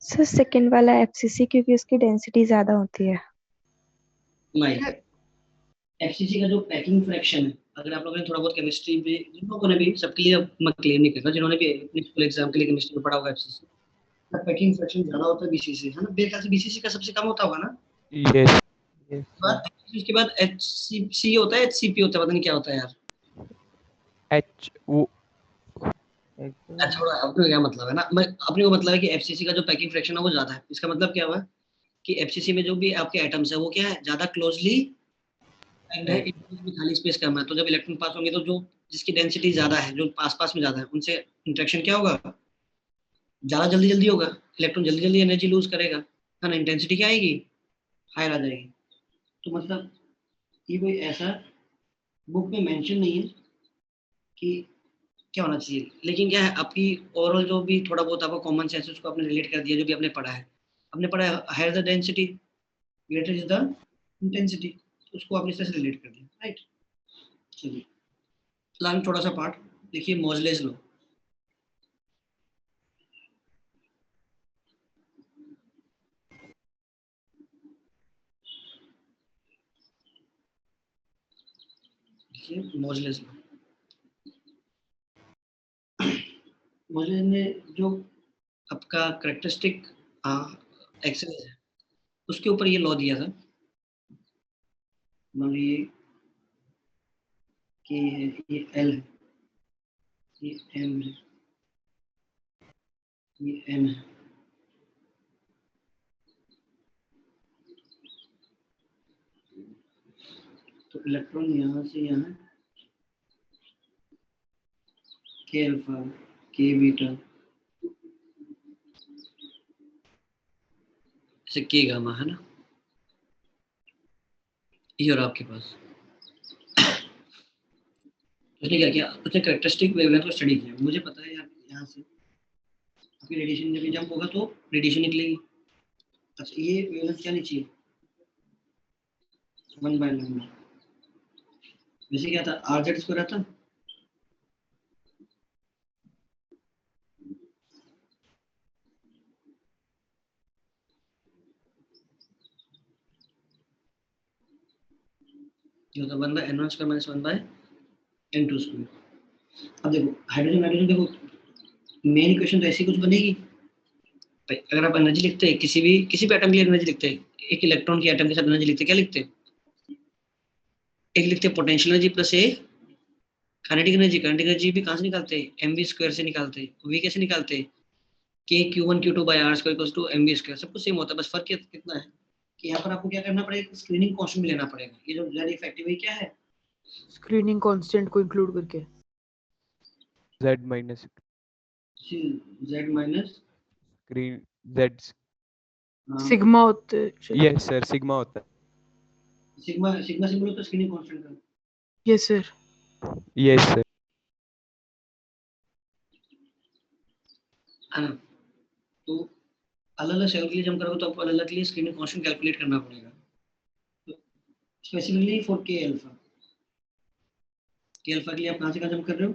सर सेकंड वाला FCC क्योंकि उसकी डेंसिटी ज्यादा होती है। नहीं, FCC का जो पैकिंग फ्रैक्शन है, अगर आप लोगों ने थोड़ा बहुत केमिस्ट्री भी, जिन लोगों ने भी, सबके लिए अब मैं क्लेम नहीं करता, जिन्होंने भी अपने स्कूल एग्जाम के लिए केमिस्ट्री में पढ़ा होगा FCC का पैकिंग फ्रैक्शन ज्यादा होता है BCC, है ना? मेरे ख्याल से BCC का सबसे कम होता होगा ना? यस यस उसके बाद HCC होता है, HCP होता है, पता नहीं क्या होता है यार। एच वो अच्छा, छोड़ो, अपने क्या मतलब है ना, मैं अपने को मतलब है कि FCC का जो पैकिंग फ्रैक्शन है वो ज्यादा है। इसका मतलब क्या हुआ कि FCC में जो भी आपके एटम्स है वो क्या है, ज्यादा क्लोजली पैक्ड है, इनके बीच में खाली स्पेस कम है। तो जब इलेक्ट्रॉन पास होंगे तो जो जिसकी डेंसिटी ज्यादा है, जो पास पास में ज्यादा है, उनसे इंटरेक्शन क्या होगा, ज्यादा जल्दी जल्दी होगा, इलेक्ट्रॉन जल्दी जल्दी एनर्जी लूज करेगा, है ना? इंटेंसिटी क्या आएगी, हायर आ जाएगी। तो मतलब ये कोई ऐसा बुक में मेंशन नहीं है कि क्या होना चाहिए, लेकिन क्या है, आपकी ओवरऑल जो भी थोड़ा बहुत आपका कॉमन सेंस उसको आपने रिलेट कर दिया, जो भी आपने पढ़ा है, आपने पढ़ा है higher the density greater is the intensity, उसको आपने इस तरह से रिलेट कर दिया, राइट? चलिए, फिलहाल थोड़ा सा पार्ट देखिए, मोजलेस लो। देखिए मोजलेस लो, मोजलेस ने जो आपका करेक्टरिस्टिक एक्सेस है उसके ऊपर ये लॉ दिया था। मान लीजिए कि ये L है, ये M है, ये N है, तो इलेक्ट्रॉन यहाँ से यहाँ K अल्फा, K बीटा, ऐसे K गामा, है ना? ये और आपके पास उसने क्या किया, उसने करेक्टरिस्टिक वेवलेंथ को स्टडी किया। मुझे पता है यार, यहाँ से आपकी रेडिएशन जब जंप होगा तो रेडिएशन निकलेगी। अच्छा, ये वेवलेंथ क्या नीचे 1/λ, वैसे क्या था, RZ स्क्वायर आता, ये होता 1/n1 square minus 1/n2 square. अब देखो हाइड्रोजन नाइट्रोजन, देखो मेन इक्वेशन तो ऐसी कुछ बनेगी भाई। अगर आप एनर्जी लिखते हैं किसी भी एटम के लिए एनर्जी लिखते हैं, एक इलेक्ट्रॉन की एटम के साथ एनर्जी लिखते हैं, क्या लिखते हैं? एक लिखते हैं पोटेंशियल एनर्जी प्लस ए काइनेटिक एनर्जी। काइनेटिक एनर्जी भी कहाँ से निकालते हैं, mv स्क्वायर से निकालते हैं। वी कैसे निकालते हैं, k q1 q2 by r square equals to mv square. सब कुछ सेम होता है, बस फर्क कितना है कि यहाँ पर आपको क्या करना पड़ेगा, स्क्रीनिंग कांस्टेंट भी लेना पड़ेगा। ये जो z इफेक्टिव है क्या है, स्क्रीनिंग कांस्टेंट को इंक्लूड करके Z minus z minus screen Z sigma होते हैं शायद। यस सर सिग्मा होता सिग्मा सिग्मा सिंबल होता है स्क्रीनिंग कांस्टेंट का, यस सर। है यस सर है ना? तो अलग अलग सेल के लिए जम करोगे तो आपको अलग अलग के लिए स्क्रीनिंग कांस्टेंट कैलकुलेट करना पड़ेगा। तो specifically for k alpha, k alpha के लिए आप कहाँ से कहाँ जम कर रहे हो,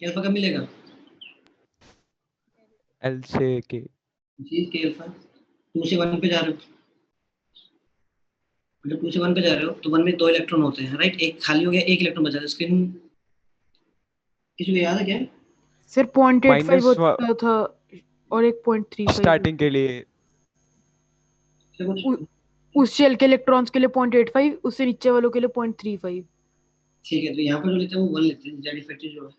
k अल्फा कब मिलेगा, L से K जी k अल्फा 2 से 1 पे जा रहे हो। जब 2 से 1 पे जा रहे हो तो 1 में 2 इलेक्ट्रॉन होते हैं, राइट? एक खाली हो गया, एक इलेक्ट्रॉन बचा है। स्क्रीन किसी को याद है क्या? सर 0.85 माइनस होता था और एक 0.35 स्टार्टिंग के लिए से कुछ उस शेल के इलेक्ट्रॉन्स के लिए 0.85, उससे नीचे वालों के लिए 0.35। ठीक है, तो यहाँ पर जो लेते हैं वो 1 लेते हैं, जेड इफेक्टिव जो है।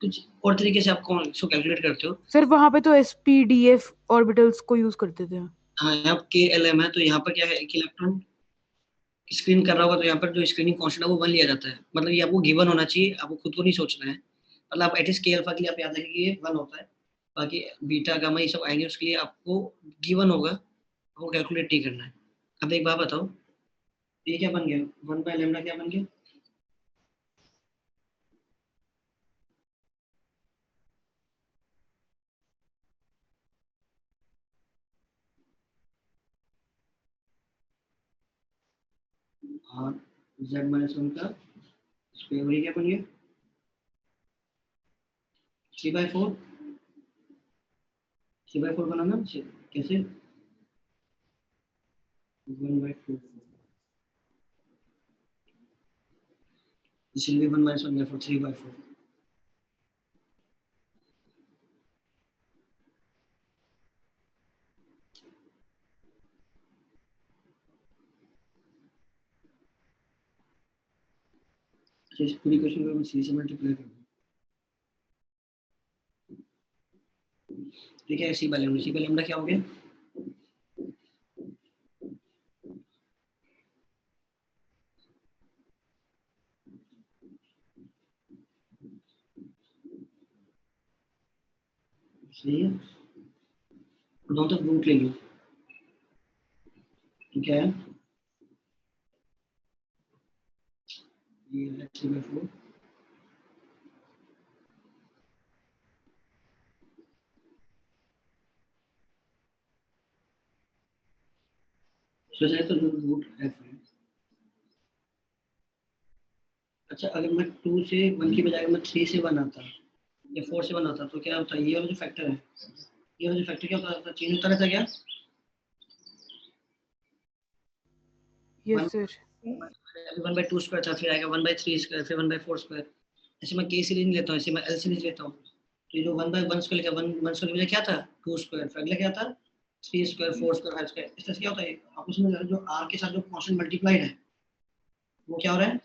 कुछ और तरीके से आप कौन इसको कैलकुलेट करते हो? सर वहां पे तो SPDF ऑर्बिटल्स को यूज करते थे। हाँ, यहाँ के एल एम है, तो यहाँ पर क्या है, एक इलेक्ट्रॉन स्क्रीन कर रहा होगा तो यहाँ पर जो स्क्रीनिंग कांस्टेंट है वो 1 लिया जाता है। मतलब ये आपको गिवन होना चाहिए, आपको खुद को नहीं सोचना है। मतलब आप एटलीस्ट के अल्फा के लिए आप याद रखिए ये 1 होता है, बाकी बीटा गामा ये सब आएंगे उसके लिए आपको गिवन होगा, आपको कैलकुलेट नहीं करना है। अब एक बात बताओ, ये क्या बन गया, 1/λ क्या बन गया, आर जेड माइनस 1 का स्क्वायर, ये क्या बन गया 3/4, 3/4 बनाना कैसे 1/2, this will be 1 minus 1, therefore 3/4. अच्छा, इस पूरी क्वेश्चन को मैं सी से मल्टीप्लाई कर दूं, ठीक है। सी बाय लैम्डा क्या हो गया, सही है। दोनों तरफ रूट ले लो, तो क्या है ये है 3/4, सोचा है तो रूट एफ है। अच्छा, अगर मैं 2 से 1 की बजाय मैं 3 से 1 आता या 4 से 1 आता तो क्या होता है, ये वाला जो फैक्टर है, ये वाला जो फैक्टर क्या होता है, चेंज होता रहता क्या, यस सर। 1/2 स्क्वायर था, फिर आएगा 1/3 स्क्वायर, फिर 1/4 स्क्वायर। ऐसे मैं के सीरीज लेता हूँ, ऐसे मैं एल सीरीज लेता हूँ, तो ये जो 1/1 स्क्वायर लिखा 1 स्क्वायर में क्या था 2 स्क्वायर, फिर अगला क्या था 3 स्क्वायर 4 स्क्वायर 5 स्क्वायर। इस तरह से क्या होता है आपस में जो आर के साथ जो कांस्टेंट मल्टीप्लाइड है वो क्या हो रहा है,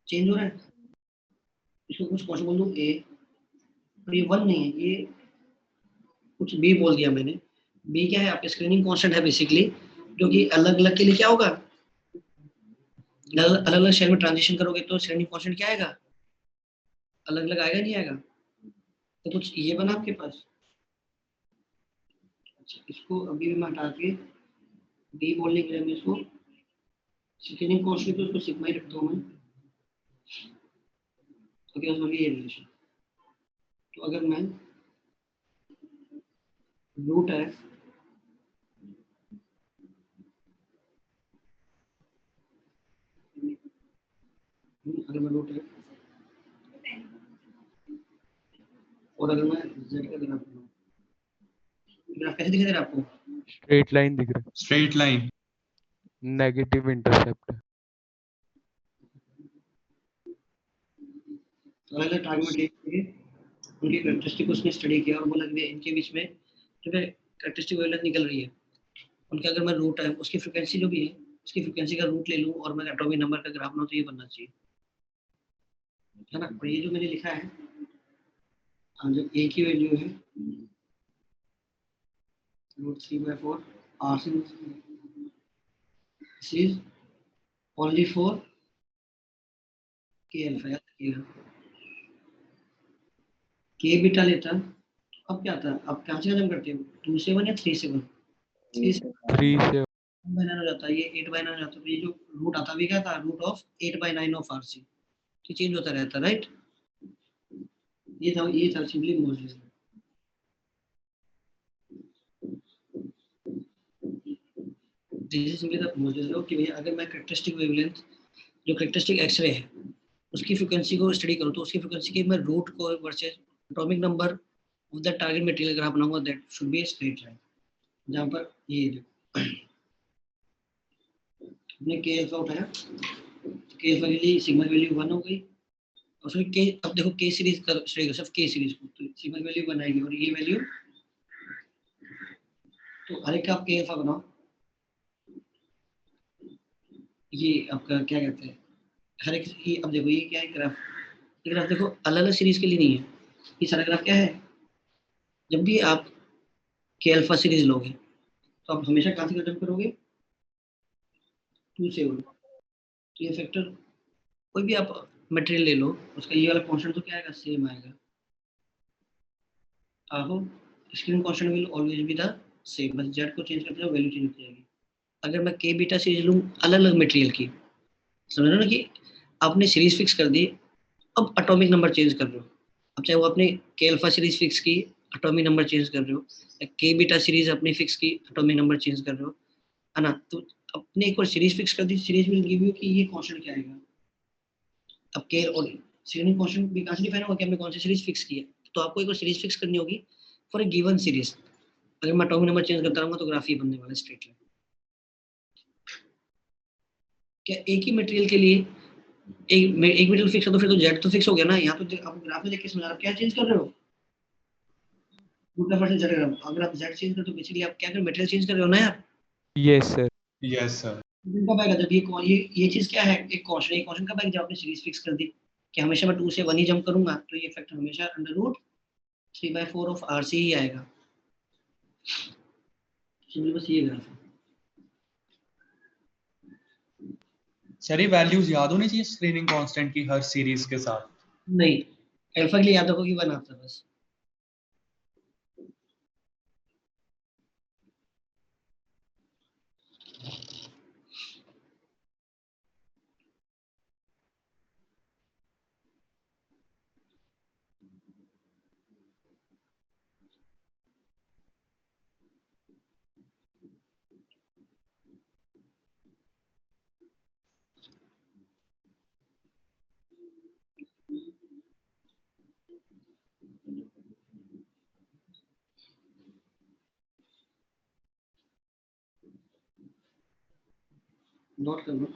चेंज हो रहा है। इसको कुछ कांस्टेंट बोल दूं ए, और ये 1 नहीं है, ये कुछ बी बोल दिया मैंने। बी क्या है, आपके स्क्रीनिंग कांस्टेंट है बेसिकली, जो कि अलग अलग के लिए क्या होगा, अलग अलग शेल में ट्रांजिशन करोगे तो स्क्रीनिंग कांस्टेंट क्या आएगा, अलग अलग आएगा नहीं आएगा। तो कुछ ये बना आपके पास। अच्छा, इसको अभी भी मैं हटा के बी बोलने के लिए मैं इसको स्क्रीनिंग कांस्टेंट, तो उसको सिग्मा ही रखता हूँ मैं, तो क्या होगा ये रिलेशन। तो अगर मैं रूट है अगर मैं रूट है और अगर मैं z का ग्राफ बनाऊं, ग्राफ कैसे दिख रहा है आपको, स्ट्रेट लाइन दिख रहा स्ट्रेट लाइन, है, नेगेटिव इंटरसेप्ट है। अलग अलग टारगेट लेके उनकी कैरेक्टरिस्टिक उसने स्टडी किया और बोला कि इनके बीच में जो है कैरेक्टरिस्टिक वेवलेंथ निकल रही है, उनका अगर मैं रूट है उसकी फ्रीक्वेंसी जो भी है उसकी फ्रीक्वेंसी का रूट ले लूं और मैं एटॉमिक नंबर का ग्राफ बनाऊं, तो ये बनना चाहिए, है ना। और ये जो मैंने लिखा है, जो ए की वैल्यू है √3/4 r this is only for के अल्फा, याद रखिएगा। के बीटा लेता अब क्या आता है, अब कहाँ से खत्म करते हो 2 से 1 या 3 से 1, 3 से 3 से 1/9 हो जाता है, ये 8/9 हो जाता है। तो ये जो रूट आता भी क्या था, रूट ऑफ 8/9 ऑफ आरसी, तो चेंज होता रहता, राइट। ये था simply modulus. This is simply the modulus कि भैया अगर मैं कैरेक्टरिस्टिक वेवलेंथ जो कैरेक्टरिस्टिक एक्सरे है उसकी फ्रीक्वेंसी को स्टडी करूं, तो उसकी फ्रीक्वेंसी के मैं रूट को versus atomic number of the target material graph बनाऊंगा, that should be a straight line, जहां पर ये हमने के अल्फा उठाया, के अल्फा के लिए सिग्मा वैल्यू 1 हो गई, और उसमें के, अब देखो के सीरीज का स्टडी करो सिर्फ के सीरीज को, तो सिग्मा वैल्यू बनाएगी और ये वैल्यू, तो हर एक का आप के अल्फा बनाओ, ये आपका क्या कहते हैं हर एक ये, अब देखो ये क्या है ग्राफ, ये ग्राफ देखो अलग अलग सीरीज के लिए नहीं है, ये सारा ग्राफ क्या है, जब भी आप के अल्फा सीरीज लोगे तो आप हमेशा कहाँ से खत्म करोगे 2 से 1, तो ये फैक्टर कोई भी आप मटेरियल ले लो उसका ये वाला कांस्टेंट तो क्या आएगा, सेम आएगा। आहो, screen constant will always be the same, बस जेड को चेंज करते हो वैल्यू चेंज होती जाएगी। अगर मैं के बीटा सीरीज लूँ अलग अलग मटेरियल की, समझ रहे हो ना कि आपने सीरीज फिक्स कर दी, अब एटॉमिक नंबर चेंज कर रहे हो, अब चाहे वो आपने के अल्फा सीरीज फिक्स की एटॉमिक नंबर चेंज कर रहे हो, या के बीटा सीरीज अपनी फिक्स की एटॉमिक नंबर चेंज कर रहे हो, है ना। तो अपने एक बार सीरीज फिक्स कर दी, सीरीज विल गिव यू कि ये कांस्टेंट क्या आएगा। अब के और सीरीज कांस्टेंट भी कहां से डिफाइन होगा कि हमने कौन सी सीरीज फिक्स की है। तो आपको एक बार सीरीज फिक्स करनी होगी फॉर ए गिवन सीरीज। अगर मैं एटॉमिक नंबर चेंज करता रहूंगा तो ग्राफ ही बनने वाला है स्ट्रेट लाइन। क्या एक ही मटेरियल के लिए एक मटेरियल फिक्स है तो फिर तो जेड तो फिक्स हो गया ना। यहाँ तो आप ग्राफ में देख के समझ रहे हो क्या चेंज कर रहे हो, उल्टा परसेंट जेड। अगर आप जेड चेंज कर तो बेसिकली आप क्या कर मटेरियल चेंज कर रहे हो ना यार। Yes sir. Yes sir. कब आएगा जब ये चीज क्या है, एक कांस्टेंट। एक कांस्टेंट कब आएगा जब आपने सीरीज फिक्स कर दी कि हमेशा मैं 2 से 1 ही जंप करूंगा, तो ये फैक्टर हमेशा √3/4 ऑफ आर से ही आएगा। सिंपल बस ये ग्राफ है। सर ये वैल्यूज याद होनी चाहिए स्क्रीनिंग कांस्टेंट की हर सीरीज के साथ। नहीं, अल्फा के लिए याद रखो कि 1 आता है बस। नोट कर लो।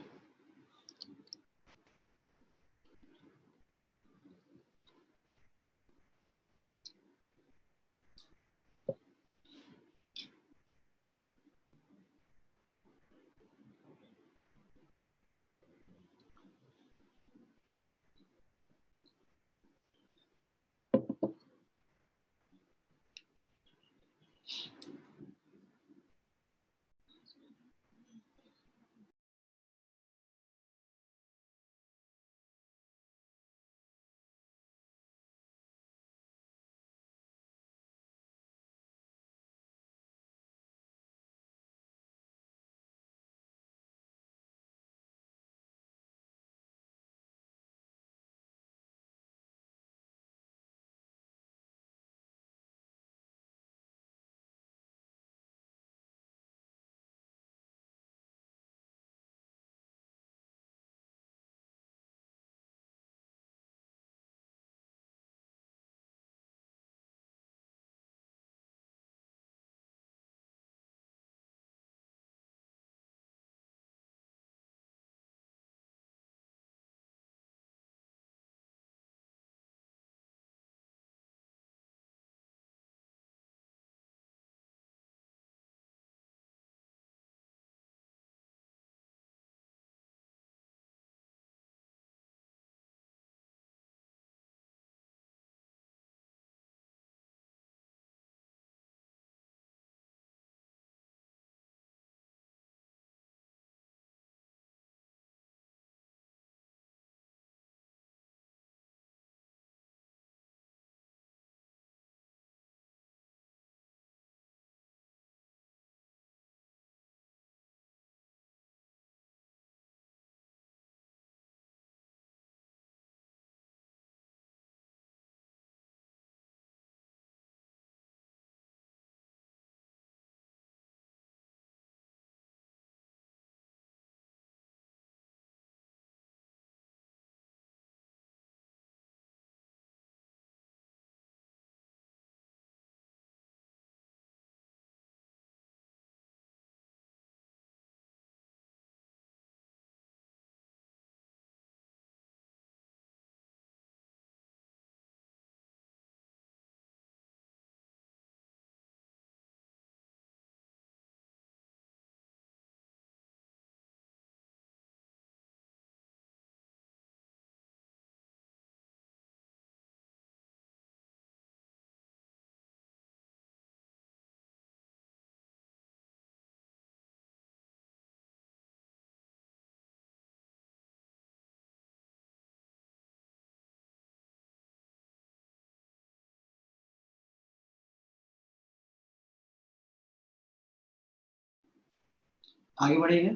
आगे बढ़ेंगे।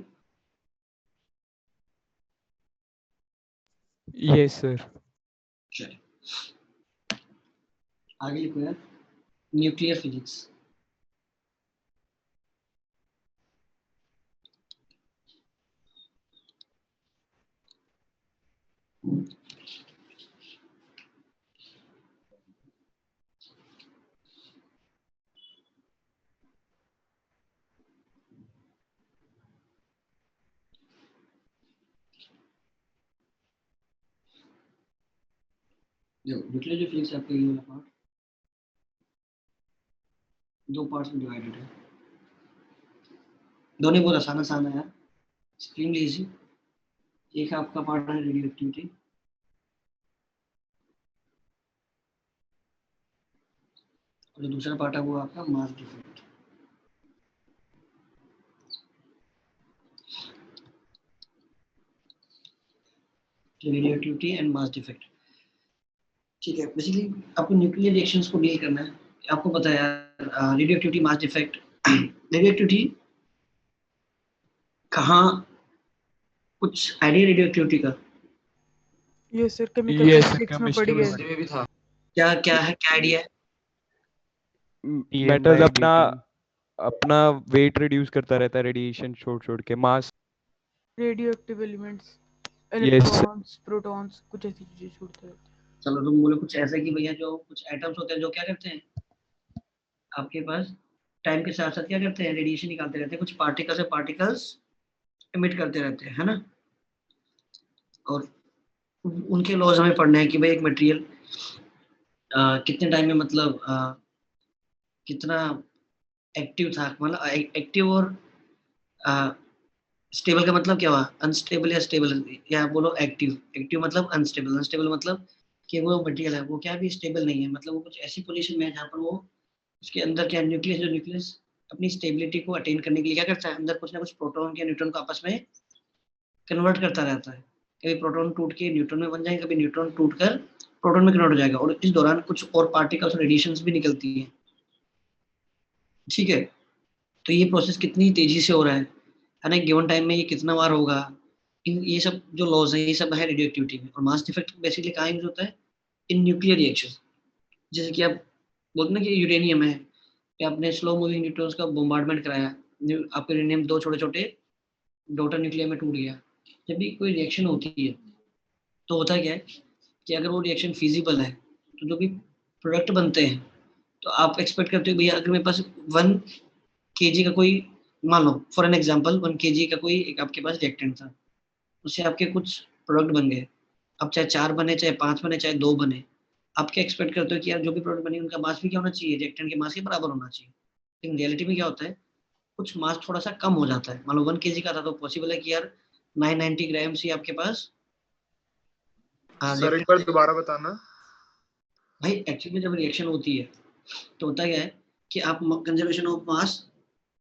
Yes sir. चलिए आगे लिखो यार, न्यूक्लियर फिजिक्स। न्यूक्लियर जो फिजिक्स आपका ये वाला पार्ट दो पार्ट्स में डिवाइडेड है, दोनों बहुत आसान आसान है यार, एक्सट्रीमली इजी। एक आपका पार्ट है रेडियो एक्टिविटी, और जो दूसरा पार्ट है वो आपका mass defect. Radio activity and mass defect, ठीक है। बेसिकली आपको न्यूक्लियर रिएक्शंस को डील करना है। आपको पता है यार, radio activity, mass defect, radio activity कहाँ, कुछ आइडिया रेडियो एक्टिविटी का? Yes sir, chemical Yes, physics में chemistry पढ़ी है। हिस्ट्री में भी था। क्या क्या है, क्या आइडिया है? मेटल्स अपना अपना वेट रिड्यूस करता रहता है रेडिएशन छोड़ छोड़ के। Mass, radio active elements, Yes. Electrons, protons, कुछ ऐसी चीजें छोड़ते रहते हैं। चलो तुम बोलो कुछ ऐसा कि भैया जो कुछ एटम्स होते हैं जो क्या करते हैं आपके पास, टाइम के साथ साथ क्या करते हैं, रेडिएशन निकालते रहते हैं, कुछ पार्टिकल्स से पार्टिकल्स एमिट करते रहते हैं, है ना। और उनके लॉज हमें पढ़ने हैं कि भाई एक मटेरियल कितने टाइम में मतलब कितना एक्टिव था, मतलब एक्टिव और स्टेबल का मतलब क्या हुआ, अनस्टेबल या स्टेबल, या बोलो एक्टिव। एक्टिव मतलब अनस्टेबल, अनस्टेबल मतलब कि वो मटेरियल है वो क्या भी स्टेबल नहीं है, मतलब वो कुछ ऐसी पोजीशन में है जहाँ पर वो उसके अंदर क्या न्यूक्लियस, जो न्यूक्लियस अपनी स्टेबिलिटी को अटेन करने के लिए क्या करता है, अंदर कुछ ना कुछ प्रोटॉन या न्यूट्रॉन को आपस में कन्वर्ट करता रहता है। कभी प्रोटॉन टूट के न्यूट्रॉन में बन जाएगा, कभी न्यूट्रॉन टूट कर प्रोटॉन में कन्वर्ट हो जाएगा, और इस दौरान कुछ और पार्टिकल्स और रेडिएशंस भी निकलती है, ठीक है। तो ये प्रोसेस कितनी तेजी से हो रहा है ना, गिवन टाइम में ये कितना बार होगा, ये सब जो लॉज है ये सब है रेडियो एक्टिविटी में। और मास डिफेक्ट बेसिकली कहाँ यूज होता है, इन न्यूक्लियर रिएक्शन। जैसे कि आप बोलते ना कि यूरेनियम है, कि आपने स्लो मूविंग न्यूट्रॉन्स का बॉम्बार्डमेंट कराया, आपका यूरेनियम दो छोटे छोटे डॉटर न्यूक्लियर में टूट गया। जब भी कोई रिएक्शन होती है तो होता क्या है कि अगर वो रिएक्शन फिजिबल है तो जो भी प्रोडक्ट बनते हैं, तो आप एक्सपेक्ट करते हो भैया अगर मेरे पास 1 kg का कोई, मान लो फॉर एन एग्जांपल 1 kg का कोई एक आपके पास रिएक्टेंट था, उससे आपके कुछ प्रोडक्ट बन गए। अब चाहे 4 बने, चाहे 5 बने, चाहे 2 बने, आप क्या एक्सपेक्ट करते हो कि यार जो भी प्रोडक्ट बने उनका मास भी क्या होना चाहिए, रिएक्टेंट के मास के बराबर होना चाहिए। लेकिन रियलिटी में क्या होता है, कुछ मास थोड़ा सा कम हो जाता है। मान लो 1 kg का था तो पॉसिबल है कि यार 990 ग्राम से आपके पास सर एक बार दोबारा बताना। भाई एक्चुअली में जब रिएक्शन होती है तो होता क्या है कि आप कंजर्वेशन ऑफ मास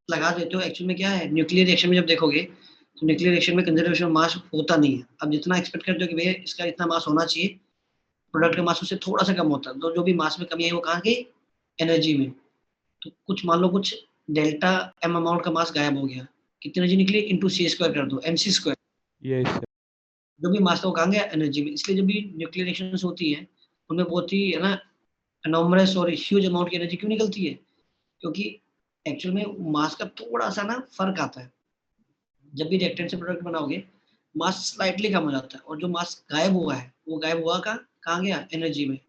लगा देते हो। एक्चुअली में क्या है, न्यूक्लियर रिएक्शन में जब देखोगे तो न्यूक्लियर रिएक्शन में कंजर्वेशन ऑफ मास होता नहीं है। अब जितना एक्सपेक्ट करते हो कि भैया इसका इतना मास होना चाहिए, प्रोडक्ट का मास उससे थोड़ा सा कम होता है, तो जो भी मास में कमी आई वो कहाँ गई, एनर्जी में। तो कुछ मान लो कुछ डेल्टा एम अमाउंट का मास गायब हो गया, कितनी एनर्जी निकली, इंटू सी स्क्वायर कर दो, एम सी स्क्वायर। Yes. जो भी मास था वो कहाँ गया, एनर्जी में। इसलिए जब भी न्यूक्लियर रिएक्शंस होती है उनमें बहुत ही है ना एनॉर्मस और ह्यूज अमाउंट की एनर्जी क्यों निकलती है, क्योंकि एक्चुअल में मास का थोड़ा सा ना फर्क आता है। जब भी रिएक्टेंट से प्रोडक्ट बनाओगे मास स्लाइटली कम हो जाता है, और जो मास गायब हुआ है वो गायब हुआ कहाँ गया, एनर्जी में।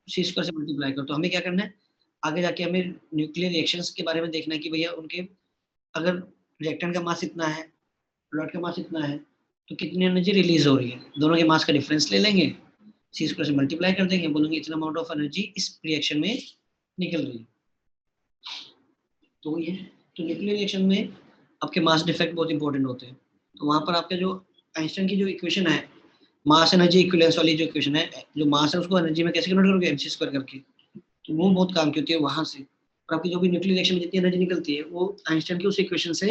सी स्क्वायर से मल्टीप्लाई करो। तो हमें क्या करना है, आगे जाके हमें न्यूक्लियर रिएक्शंस के बारे में देखना है कि भैया उनके अगर रिएक्टेंट का मास इतना है, प्रोडक्ट का मास इतना है, तो कितनी एनर्जी रिलीज हो रही है। दोनों के मास का डिफरेंस ले लेंगे, सी स्क्वायर से मल्टीप्लाई कर देंगे, बोलेंगे इतना अमाउंट ऑफ एनर्जी इस रिएक्शन में निकल रही है। तो ये तो न्यूक्लियर रिएक्शन में आपके मास डिफेक्ट बहुत इंपॉर्टेंट होते हैं। तो वहाँ पर आपका जो आइंस्टाइन की जो इक्वेशन है, मास एनर्जी इक्विवेलेंस वाली जो इक्वेशन है, जो मास है उसको एनर्जी में कैसे कन्वर्ट करोगे, एमसी स्क्वायर करके, तो वो बहुत काम की होती है वहाँ से। और आपकी जो भी न्यूक्लियर रिएक्शन में जितनी एनर्जी निकलती है वो आइंस्टाइन की उस इक्वेशन से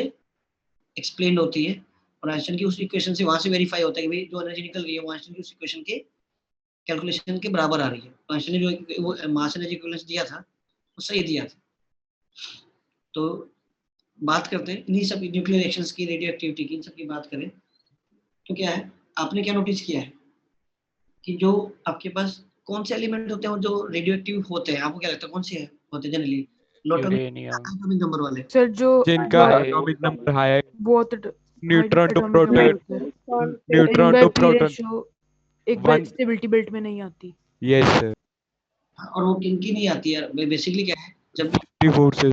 एक्सप्लेन होती है, और आइंस्टाइन की उस इक्वेशन से वहाँ से वेरीफाई होता है कि भाई जो एनर्जी निकल रही है वो आइंस्टाइन की उस इक्वेशन के कैलकुलेशन के बराबर आ रही है। तो आइंस्टाइन ने जो वो मास एनर्जी इक्विवेलेंस दिया था वो सही दिया था। तो बात करते हैं इन्हीं सब न्यूक्लियर रिएक्शंस की, रेडियो एक्टिविटी की, इन सब की बात करें तो क्या है, आपने क्या नोटिस किया है कि जो आपके पास कौन से एलिमेंट होते हैं जो रेडियो एक्टिव होते हैं, आपको क्या लगता है कौन से होते हैं जनरली, एटॉमिक नंबर वाले, सर जो जिनका एटॉमिक नंबर हाई है, बहुत neutron to atomic proton, number होते हैं। Neutron to NY3 proton. ratio एक One- बेल्ट स्टेबिलिटी बेल्ट में नहीं आती। यस सर, और वो किनकी नहीं आती यार, बेसिकली क्या है, जब 54 से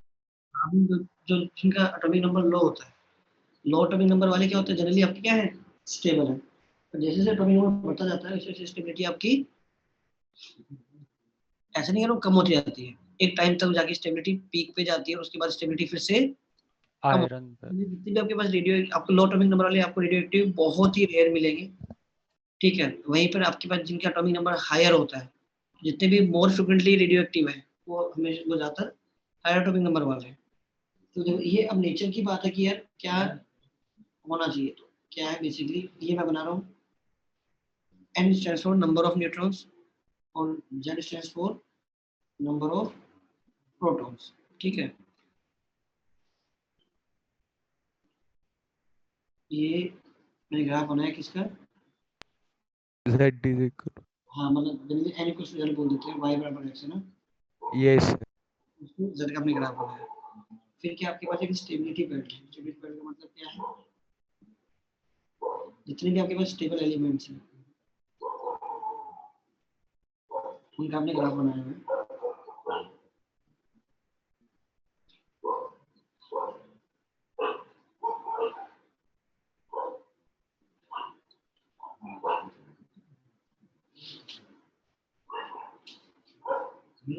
जो जिनका एटॉमिक नंबर लो होता है, लो एटॉमिक नंबर वाले क्या होते हैं, जनरली आपके क्या है, स्टेबल है। तो जैसे जैसे एटॉमिक नंबर बढ़ता जाता है वैसे वैसे स्टेबिलिटी आपकी ऐसा नहीं है, वो कम होती जाती है। एक टाइम तक जाके स्टेबिलिटी पीक पे जाती है और उसके बाद स्टेबिलिटी फिर से कम आयरन जितने भी आपके पास रेडियो, आपको लो एटॉमिक नंबर वाले आपको रेडियो एक्टिव बहुत ही रेयर मिलेंगे, ठीक है। वहीं पर आपके पास जिनका एटॉमिक नंबर हायर होता है, जितने भी मोर फ्रिक्वेंटली रेडियो एक्टिव है, वो हमेशा वो ज्यादातर हायर एटॉमिक नंबर वाले हैं। तो देखो ये अब नेचर की बात है कि यार क्या होना चाहिए, तो क्या है बेसिकली ये मैं बना रहा हूँ, n stands for number of neutrons और z stands for number of protons, ठीक है। ये मैंने ग्राफ बनाया किसका, Z is equal, हाँ मतलब generally n equals to z बोल देते हैं, y बराबर x है ना, यस उसको z का हमने ग्राफ बनाया। फिर क्या आपके पास एक स्टेबिलिटी बेल्ट है, स्टेबिलिटी बेल्ट का मतलब क्या है, जितने भी आपके पास स्टेबल एलिमेंट्स हैं उनका हमने ग्राफ बनाया है।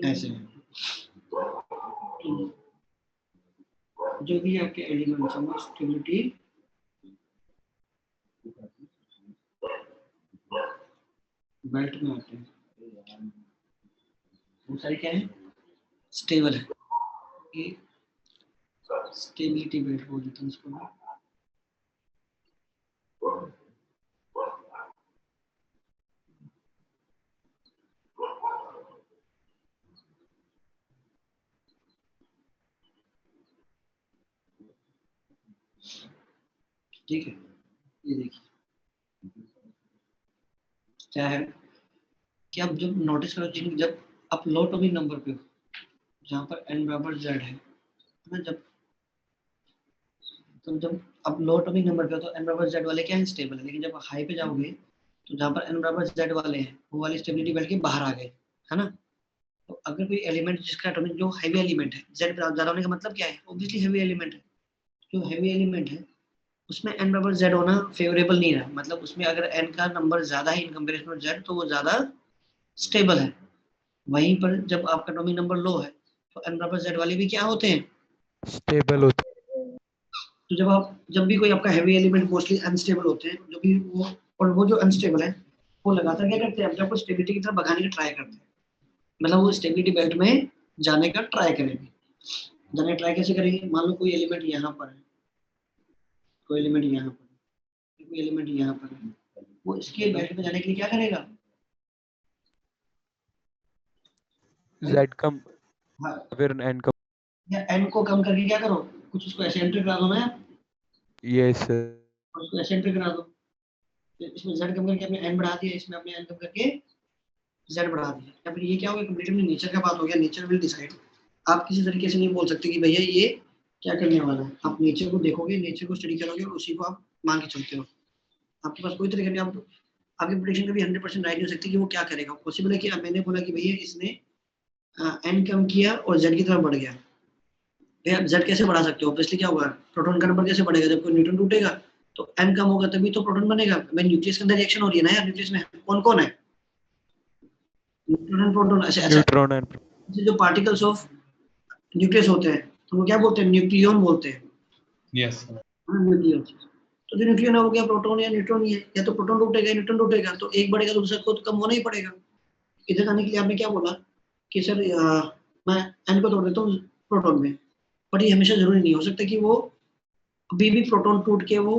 ऐसे जो भी आपके एलिमेंट्स हैं वो स्टेबिलिटी बेल्ट में आते हैं, वो सारे क्या है, स्टेबल है। ये स्टेबिलिटी बेल्ट बोल देते हैं इसको। ठीक है, ये देखिए क्या है कि आप जब नोटिस करो, जब आप लो एटॉमिक नंबर पे हो जहाँ पर n बराबर z है ना, जब आप लो एटॉमिक नंबर पे हो तो n बराबर z वाले क्या है, स्टेबल है। लेकिन जब हाई पे जाओगे तो जहाँ पर n बराबर z वाले हैं वो वाली स्टेबिलिटी बेल्ट के बाहर आ गए, है ना। तो अगर कोई एलिमेंट जिसका एटॉमिक जो हैवी एलिमेंट है, z ज्यादा होने का मतलब क्या है, ऑब्वियसली हैवी एलिमेंट है। जो हैवी एलिमेंट है उसमें n बराबर z होना फेवरेबल नहीं रहा, मतलब उसमें अगर n का नंबर ज्यादा है इन कंपैरिजन में z तो वो ज्यादा स्टेबल है। वहीं पर जब आपका एटॉमिक नंबर लो है तो n बराबर z वाले भी क्या होते हैं, स्टेबल होता तो जब भी कोई आपका हैवी एलिमेंट मोस्टली अनस्टेबल होते हैं, जो भी वो, और वो जो अनस्टेबल है वो लगातार क्या करते हैं, अपने आपको स्टेबिलिटी की तरफ भगाने का ट्राई करते हैं। मतलब वो स्टेबिलिटी बेल्ट में जाने का ट्राई करेंगे। जाने ट्राई कैसे करेंगे, मान लो कोई एलिमेंट यहाँ पर है, कोई एलिमेंट यहाँ पर है, कोई एलिमेंट यहाँ पर है, वो इसके बेल्ट में जाने के लिए क्या करेगा, Z कम हाँ, फिर N कम, या n को कम करके क्या करो, कुछ उसको एसेंट्रिक करा दो ना, यस और उसको एसेंट्रिक करा दो। तो इसमें z कम करके आपने n बढ़ा दिया, इसमें आपने n कम करके z बढ़ा दिया। या फिर ये क्या हो गया, कंप्लीटली नेचर का बात हो गया, नेचर विल डिसाइड। आप किसी तरीके से नहीं बोल सकते कि भैया ये क्या करने वाला है। आप नेचर को देखोगे, नेचर को स्टडी करोगे और उसी को आप मान के चलते हो। आपके पास कोई तरीका नहीं, आप आपकी प्रेडिक्शन कभी 100% राइट नहीं हो सकती कि वो क्या करेगा। पॉसिबल है कि मैंने बोला कि भैया इसने n कम किया और z की तरफ बढ़ गया, भैया z कैसे बढ़ा सकते हो, ऑब्वियसली क्या होगा, प्रोटॉन का नंबर कैसे बढ़ेगा, जब कोई न्यूट्रॉन टूटेगा तो n कम होगा तभी तो प्रोटॉन बनेगा। मैं न्यूक्लियस के अंदर रिएक्शन हो रही है ना यार, न्यूक्लियस में कौन कौन है, न्यूट्रॉन प्रोटॉन। ऐसे न्यूट्रॉन एंड जो पार्टिकल्स ऑफ न्यूक्लियस होते हैं तो वो क्या बोलते हैं, न्यूक्लियन बोलते हैं। यस न्यूक्लियन, तो जो न्यूक्लियन हो गया प्रोटॉन या न्यूट्रॉन ही है, या तो प्रोटॉन टूटेगा या न्यूट्रॉन टूटेगा, तो एक बढ़ेगा तो दूसरा को तो कम होना ही पड़ेगा। इधर जाने के लिए आपने क्या बोला कि सर मैं n को तोड़ देता हूँ प्रोटॉन में, पर ये हमेशा जरूरी नहीं हो सकता कि वो अभी भी प्रोटॉन टूट के वो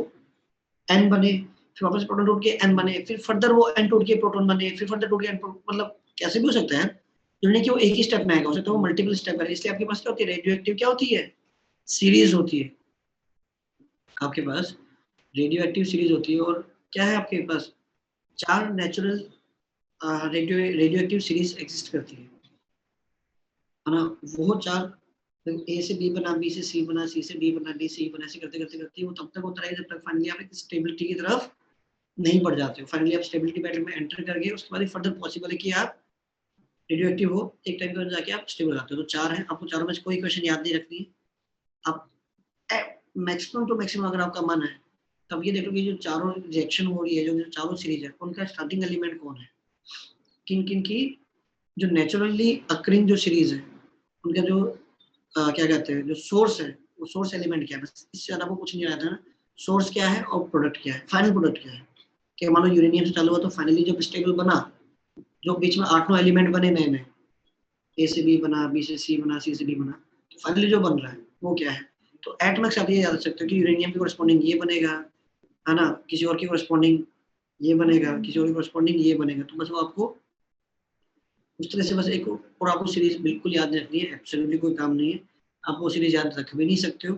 n बने, फिर वापस प्रोटॉन टूट के n बने, फिर फर्दर वो n टूट के प्रोटॉन बने, फिर फर्दर टूट के n, मतलब कैसे भी हो सकता है जुड़ने की, वो एक ही स्टेप में आएगा, हो सकता है वो मल्टीपल स्टेप है। इसलिए आपके पास क्या होती है, रेडियो एक्टिव क्या होती है, सीरीज होती है। आपके पास रेडियो एक्टिव सीरीज होती है, और क्या है आपके पास 4 natural radio active series exist करती है ना। वो 4 ए से बी बना, बी से सी बना, सी से डी बना, डी से ई बना, ऐसे करते करते करते वो तब तक होता है जब तक फाइनली आप एक स्टेबिलिटी की तरफ नहीं बढ़ जाते हो। फाइनली आप स्टेबिलिटी बैटल में एंटर कर गए, उसके बाद फर्दर पॉसिबल है कि आप रेडियो एक्टिव हो, एक टाइम के बाद जाके आप स्टेबल आते हो। तो 4 है, आपको चारों में से कोई क्वेश्चन याद नहीं रखनी है। आप मैक्सिमम टू मैक्सिमम अगर आपका मन है तब ये देखो कि जो चारों रिएक्शन हो रही है, जो चारों सीरीज है, उनका स्टार्टिंग एलिमेंट कौन है, किन किन की जो नेचुरली अकरिंग जो सीरीज है उनका जो क्या कहते हैं जो सोर्स है, वो सोर्स एलिमेंट क्या है, बस इससे ज्यादा आपको कुछ नहीं आता है ना। सोर्स क्या है और प्रोडक्ट क्या है, फाइनल प्रोडक्ट क्या है। कि मान लो यूरेनियम से चालू हुआ तो फाइनली जब स्टेबल बना, जो बीच में 8-9 एलिमेंट बने नए नए, ए से बी बना, बी से सी बना, सी से डी बना, तो फाइनली जो बन रहा है वो क्या है। तो एटॉमिक्स आप ये याद रख सकते हो कि यूरेनियम की कोरस्पॉन्डिंग ये बनेगा, है ना, किसी और की कोरस्पॉन्डिंग ये बनेगा, किसी और की कोरस्पॉन्डिंग ये बनेगा। तो बस वो आपको उस तरह से बस एक, और आपको सीरीज बिल्कुल याद रखनी है, एब्सोल्युटली कोई काम नहीं है। आप वो सीरीज याद रख भी नहीं सकते हो,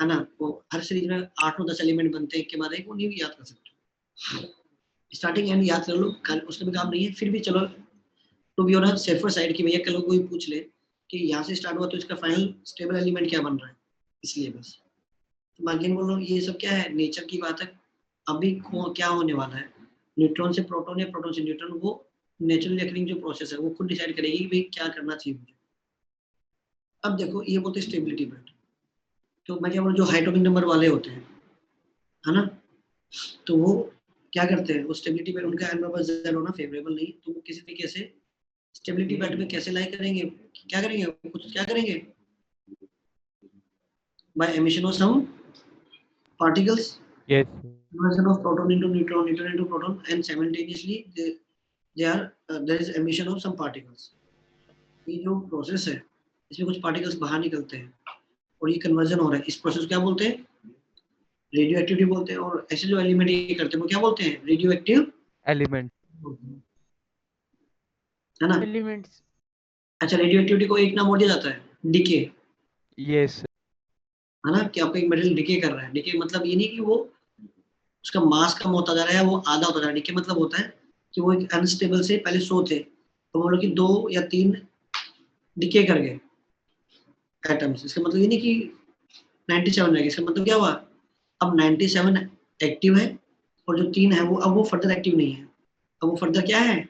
है ना। वो हर सीरीज में 8-9-10 एलिमेंट बनते हैं एक के बाद एक, वो नहीं भी याद कर सकते हो। स्टार्टिंग एंड याद कर लो, उसमें भी काम नहीं है। फिर भी चलो to be on safer side की भैया कल कोई पूछ ले कि यहाँ से स्टार्ट हुआ तो इसका फाइनल स्टेबल एलिमेंट क्या बन रहा है, इसलिए बस। तो बाकी बोलो ये सब क्या है, नेचर की बात है। अभी क्या होने वाला है, न्यूट्रॉन से प्रोटॉन या प्रोटॉन से न्यूट्रॉन, वो नेचुरली अकरिंग जो प्रोसेस है वो खुद डिसाइड करेगी कि भाई क्या करना चाहिए मुझे। अब देखो ये बोलते हैं स्टेबिलिटी बैंड, तो मैं क्या बोलूँ, जो हाई एटॉमिक नंबर वाले होते हैं, है ना, तो वो क्या करते हैं, वो स्टेबिलिटी बैंड उनका n बराबर 0 होना फेवरेबल नहीं, तो वो किसी तरीके से स्टेबिलिटी बैंड में कैसे लाई करेंगे, क्या करेंगे, कुछ क्या करेंगे, by emission of some particles, Yes. conversion of proton into neutron, neutron into proton, and simultaneously there is emission of some particles. ये जो प्रोसेस है इसमें कुछ पार्टिकल्स बाहर निकलते हैं और ये कन्वर्जन हो रहा है, इस प्रोसेस को क्या बोलते हैं, रेडियो एक्टिविटी बोलते हैं। और ऐसे जो एलिमेंट ये करते हैं वो क्या बोलते हैं, रेडियो एक्टिव Element. है ना। एलिमेंट्स। अच्छा, रेडियो एक्टिविटी को एक नाम और दिया जाता है, डिके, Yes. है ना, कि आपका एक मेटल डिके कर रहा है। डिके मतलब ये नहीं कि वो उसका मास कम होता जा रहा है, वो आधा होता जा रहा है। डिके मतलब होता है कि वो एक अनस्टेबल से पहले 100 थे, तो वो लोग कि 2 या 3 डिके कर गए एटम्स। इसका मतलब ये नहीं कि 97 रह गए, इसका मतलब क्या हुआ, अब 97 एक्टिव है और जो 3 है वो अब वो फर्दर एक्टिव नहीं है, अब वो फर्दर क्या है,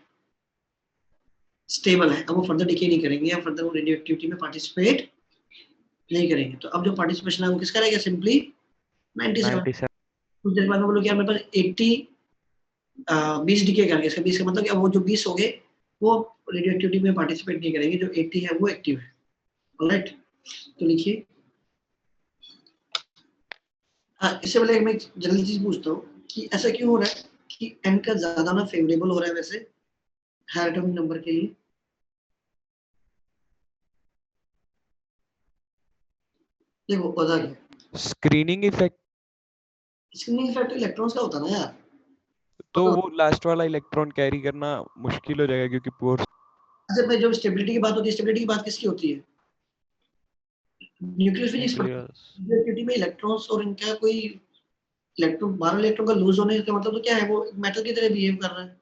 स्टेबल है। अब वो फर्दर डिके नहीं करेंगे या फर्दर वो रेडियो एक्टिविटी में पार्टिसिपेट नहीं करेंगे। तो अब जो पार्टिसिपेशन है वो किसका रहेगा, सिंपली 97। 97. कुछ देर बाद में बोलो कि यार मेरे पास 20 डिके कर गए, इसका 20 का मतलब क्या, वो जो 20 हो गए वो रेडियो एक्टिविटी में पार्टिसिपेट नहीं करेंगे, जो 80 है वो एक्टिव है। ऑलराइट, तो लिखिए। हाँ, इससे पहले मैं जनरल चीज पूछता हूँ कि ऐसा क्यों हो रहा है कि n का ज्यादा ना फेवरेबल हो रहा है वैसे हायर एटॉमिक नंबर के लिए। देखो पता क्या, Screening effect. Screening effect electrons का होता है ना यार। तो वो लास्ट वाला इलेक्ट्रॉन कैरी करना मुश्किल हो जाएगा क्योंकि पोर्स। अच्छा, मैं जब स्टेबिलिटी की बात होती है, स्टेबिलिटी की बात किसकी होती है, न्यूक्लियर फिजिक्स एक्टिविटी में इलेक्ट्रॉन्स और इनका कोई इलेक्ट्रॉन 12 इलेक्ट्रॉन का लूज होने का मतलब तो क्या है, वो मेटल की तरह बिहेव कर रहा है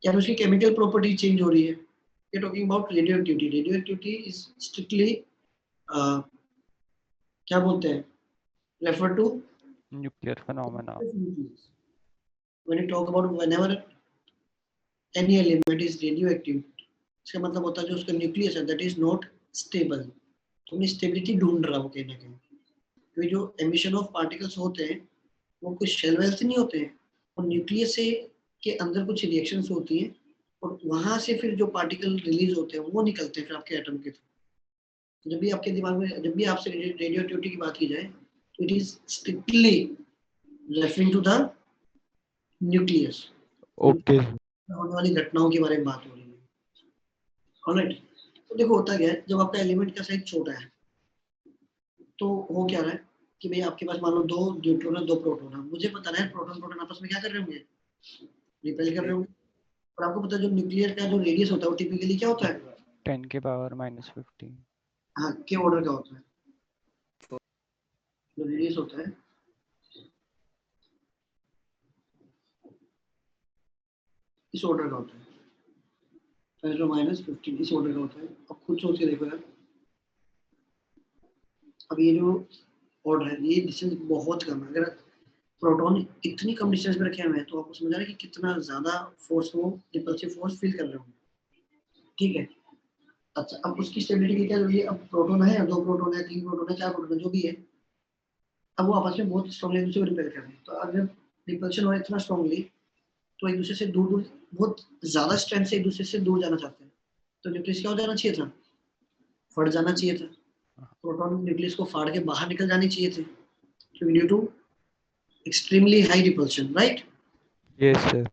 या फिर उसकी केमिकल प्रॉपर्टी चेंज हो रही है। We are talking about radioactivity. Radioactivity is strictly क्या बोलते हैं, refer to nuclear phenomena. When you talk about whenever any element is radioactive, इसका मतलब होता है जो उसका न्यूक्लियस है दैट इज नॉट स्टेबल। तो अपनी स्टेबिलिटी ढूंढ रहा है वो कहीं ना कहीं, क्योंकि जो एमिशन ऑफ पार्टिकल्स होते हैं वो कुछ शेल वेल से नहीं होते हैं, और न्यूक्लियस से के अंदर कुछ रिएक्शंस होती हैं और वहां से फिर जो पार्टिकल रिलीज होते हैं वो निकलते हैं फिर आपके एटम के थ्रू। जब भी आपके दिमाग में, जब भी आपसे रेडियो एक्टिविटी की बात की जाए तो it is strictly referring to the nucleus, okay. होने वाली घटनाओं के बारे में बात हो रही है। ऑलराइट, तो देखो होता क्या है, जब आपका एलिमेंट का साइज छोटा है तो हो क्या रहा है कि भाई आपके पास मान लो 2 न्यूट्रॉन है 2 प्रोटॉन है, मुझे पता है प्रोटॉन प्रोटॉन आपस में क्या कर रहे होंगे, रिपेल कर रहे होंगे। और आपको पता है जो न्यूक्लियर का जो रेडियस होता है वो टिपिकली क्या होता है, 10 के पावर -15। हाँ, के ऑर्डर का होता है। जो रेडियस होता है इस ऑर्डर का होता है, 10⁻⁻15 इस ऑर्डर का होता है। अब खुद सोच के देखो यार, अब ये जो ऑर्डर है ये डिस्टेंस बहुत कम है। अगर प्रोटॉन इतनी कम डिस्टेंस पे रखे हुए हैं, तो आपको समझ आ रहा है कि कितना ज्यादा फोर्स वो रिपल्सिव फोर्स फील कर रहे होंगे। ठीक है, अच्छा अब उसकी स्टेबिलिटी की क्या जरूरी है? अब प्रोटॉन है, 2 प्रोटॉन है, 3 प्रोटॉन है, 4 प्रोटॉन है, जो भी है, अब वो आपस में बहुत स्ट्रांगली एक दूसरे को रिपेल कर रहे हैं। तो अगर रिपल्शन हो रहा है इतना स्ट्रांगली, तो एक दूसरे से दूर दूर बहुत ज्यादा स्ट्रेंथ से एक दूसरे से दूर जाना चाहते हैं, तो न्यूक्लियस क्या हो जाना चाहिए था? फट जाना चाहिए था। प्रोटॉन न्यूक्लियस को फाड़ के बाहर निकल जाने चाहिए थे, तो due to extremely high repulsion, right? Yes sir.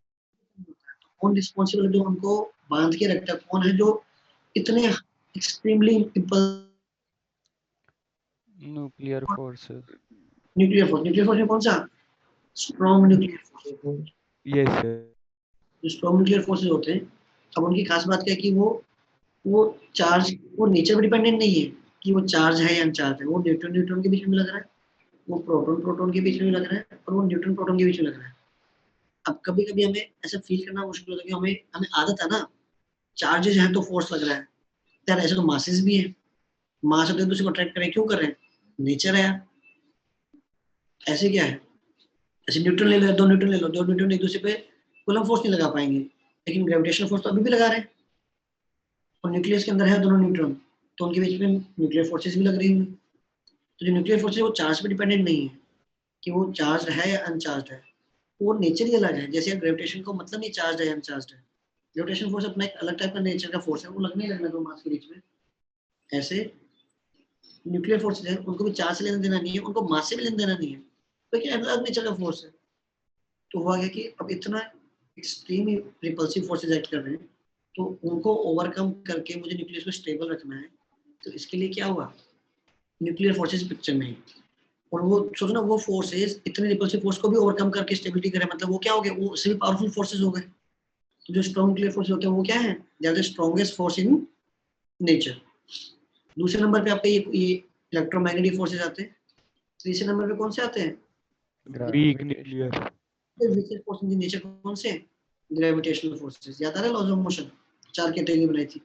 कौन रिस्पॉन्सिबल है जो उनको बांध के रखता है? कौन है जो इतने extremely nuclear forces. Nuclear force में कौन सा? Strong nuclear force. Yes sir. जो स्ट्रॉन्ग न्यूक्लियर फोर्सेस होते हैं, अब उनकी खास बात क्या है कि वो चार्ज, वो नेचर पे डिपेंडेंट नहीं है कि वो चार्ज है या अनचार्ज है, वो न्यूट्रॉन न्यूट्रॉन के बीच में लग रहा है, वो प्रोटॉन प्रोटॉन के बीच में लग रहा है, और वो न्यूट्रॉन प्रोटॉन के बीच में लग रहा है। अब कभी कभी हमें ऐसा फील करना मुश्किल होता है कि हमें आदत है ना, चार्जेस हैं तो फोर्स लग रहा है, यार ऐसे तो मासेस भी है, मास होते हैं दूसरे को अट्रैक्ट करें, क्यों कर रहे हैं? नेचर है यार। ऐसे क्या है? ऐसे न्यूट्रॉन ले लो, 2 न्यूट्रॉन ले लो, 2 न्यूट्रॉन एक दूसरे पे कूलम फोर्स नहीं लगा पाएंगे, लेकिन ग्रेविटेशनल फोर्स तो अभी भी लगा रहे हैं, और न्यूक्लियस के अंदर है दोनों न्यूट्रॉन, तो उनके बीच में न्यूक्लियर फोर्सेस भी लग रही होंगी। तो जो न्यूक्लियर फोर्स है वो चार्ज पे डिपेंडेंट नहीं है कि वो चार्ज है या अनचार्ज है, वो नेचर ही अलग है। जैसे ग्रेविटेशन को मतलब नहीं चार्ज है या अनचार्ज है, ग्रेविटेशन फोर्स अपना एक अलग टाइप का नेचर का फोर्स है, वो लगने ही लगना दो मास के बीच में। ऐसे न्यूक्लियर फोर्सेस है, उनको भी चार्ज से लेना देना नहीं है, उनको मास से भी लेना देना नहीं है, लेकिन अलग नेचर का फोर्स है। तो हुआ क्या कि अब इतना एक्सट्रीम रिपल्सिव फोर्सेस एक्ट कर रहे हैं, तो उनको ओवरकम करके मुझे न्यूक्लियस को स्टेबल रखना है, तो इसके लिए क्या हुआ? न्यूक्लियर फोर्सेस पिक्चर में है। और वो सोचो ना, वो फोर्सेस इतने रिपल्सिव फोर्स को भी ओवरकम करके स्टेबिलिटी करे, मतलब वो क्या हो गए? वो उससे भी पावरफुल फोर्सेस हो गए। तो जो स्ट्रॉन्ग न्यूक्लियर फोर्सेस होते हैं वो क्या है? They are the strongest force in nature. दूसरे नंबर पे आपके ये इलेक्ट्रोमैग्नेटिक फोर्सेस आते हैं। तीसरे नंबर पे कौन से आते हैं? Weak nuclear. Weakest force in nature कौन से? Gravitational forces. याद आ रहा है लॉज ऑफ मोशन? 4 कैटेगरी बनाई थी।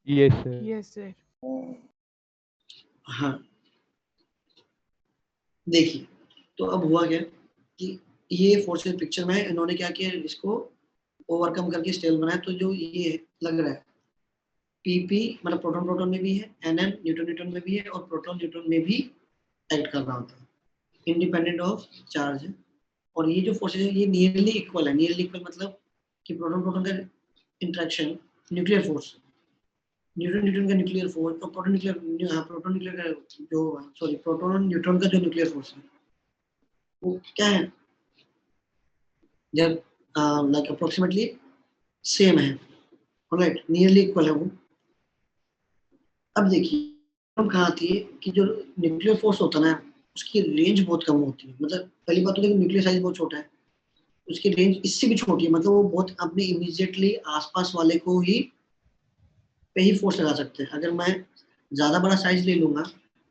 Yes sir. Yes sir. हाँ, देखिए, तो अब हुआ क्या कि ये फोर्सेस पिक्चर में इन्होंने क्या किया, इसको ओवरकम करके स्टेबल बनाया। तो जो ये लग रहा है पीपी, मतलब प्रोटॉन प्रोटॉन में भी है, एनएन न्यूट्रॉन न्यूट्रॉन में भी है, और प्रोटॉन न्यूट्रॉन में भी एक्ट कर रहा होता है, इंडिपेंडेंट ऑफ चार्ज है। और ये जो फोर्सेस है ये नियरली इक्वल है। नियरली इक्वल मतलब कि प्रोटॉन प्रोटॉन का interaction nuclear force, neutron neutron का न्यूक्लियर फोर्स, और प्रोटॉन न्यूक्लियर का जो प्रोटॉन न्यूट्रॉन का जो न्यूक्लियर फोर्स है वो क्या है? जब लाइक अप्रोक्सीमेटली सेम है, राइट, नियरली इक्वल है वो। अब देखिए प्रॉब्लम कहाँ आती है कि जो न्यूक्लियर फोर्स होता है ना, उसकी रेंज बहुत कम होती है। मतलब पहली बात तो देखो न्यूक्लियर साइज बहुत छोटा है, उसकी रेंज इससे भी छोटी है, मतलब वो बहुत अपने इमीडिएटली आसपास वाले को ही पे ही फोर्स लगा सकते हैं। अगर मैं ज्यादा बड़ा साइज ले लूंगा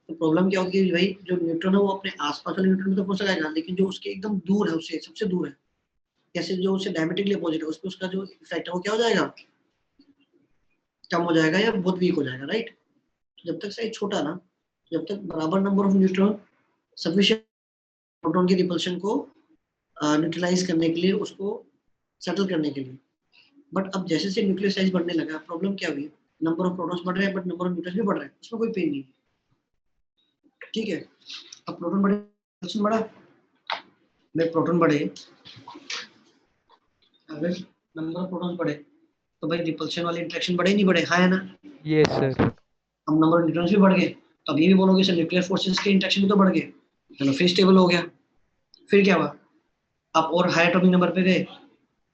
तो प्रॉब्लम क्या होगी भाई, जो न्यूट्रॉन है वो अपने आसपास वाले न्यूट्रॉन में तो फोर्स लगाएगा, लेकिन जो उसके एकदम दूर है, उससे सबसे दूर है, जैसे जो उससे डायमेट्रिकली अपोजिट है, उस पर उसका जो इफेक्ट है वो क्या हो जाएगा? कम हो जाएगा या बहुत वीक हो जाएगा, राइट? तो जब तक साइज छोटा ना, जब तक बराबर number of neutron sufficient proton की रिपल्शन को न्यूट्रलाइज करने के लिए, उसको सेटल करने के लिए। बट अब जैसे से न्यूक्लियर साइज बढ़ने लगा, प्रॉब्लम क्या हुई? नंबर ऑफ प्रोटॉन्स बढ़ रहे हैं बट नंबर ऑफ न्यूट्रॉन्स भी बढ़ रहे हैं, उसमें कोई पेन नहीं, ठीक है। अब प्रोटॉन बढ़े, रिपल्शन बढ़ा, में प्रोटॉन बढ़े, अगर नंबर ऑफ प्रोटॉन्स बढ़े तो भाई रिपल्शन वाले इंटरेक्शन बढ़े नहीं बढ़े? हाँ है ना? Yes sir. अब नंबर ऑफ न्यूट्रॉन्स भी बढ़ गए, तो अब ये भी बोलोगे सर न्यूक्लियर फोर्सेस के इंटरेक्शन भी तो बढ़ गए, चलो फिर स्टेबल हो गया। फिर क्या हुआ? आप और हाई एटॉमिक नंबर पे गए,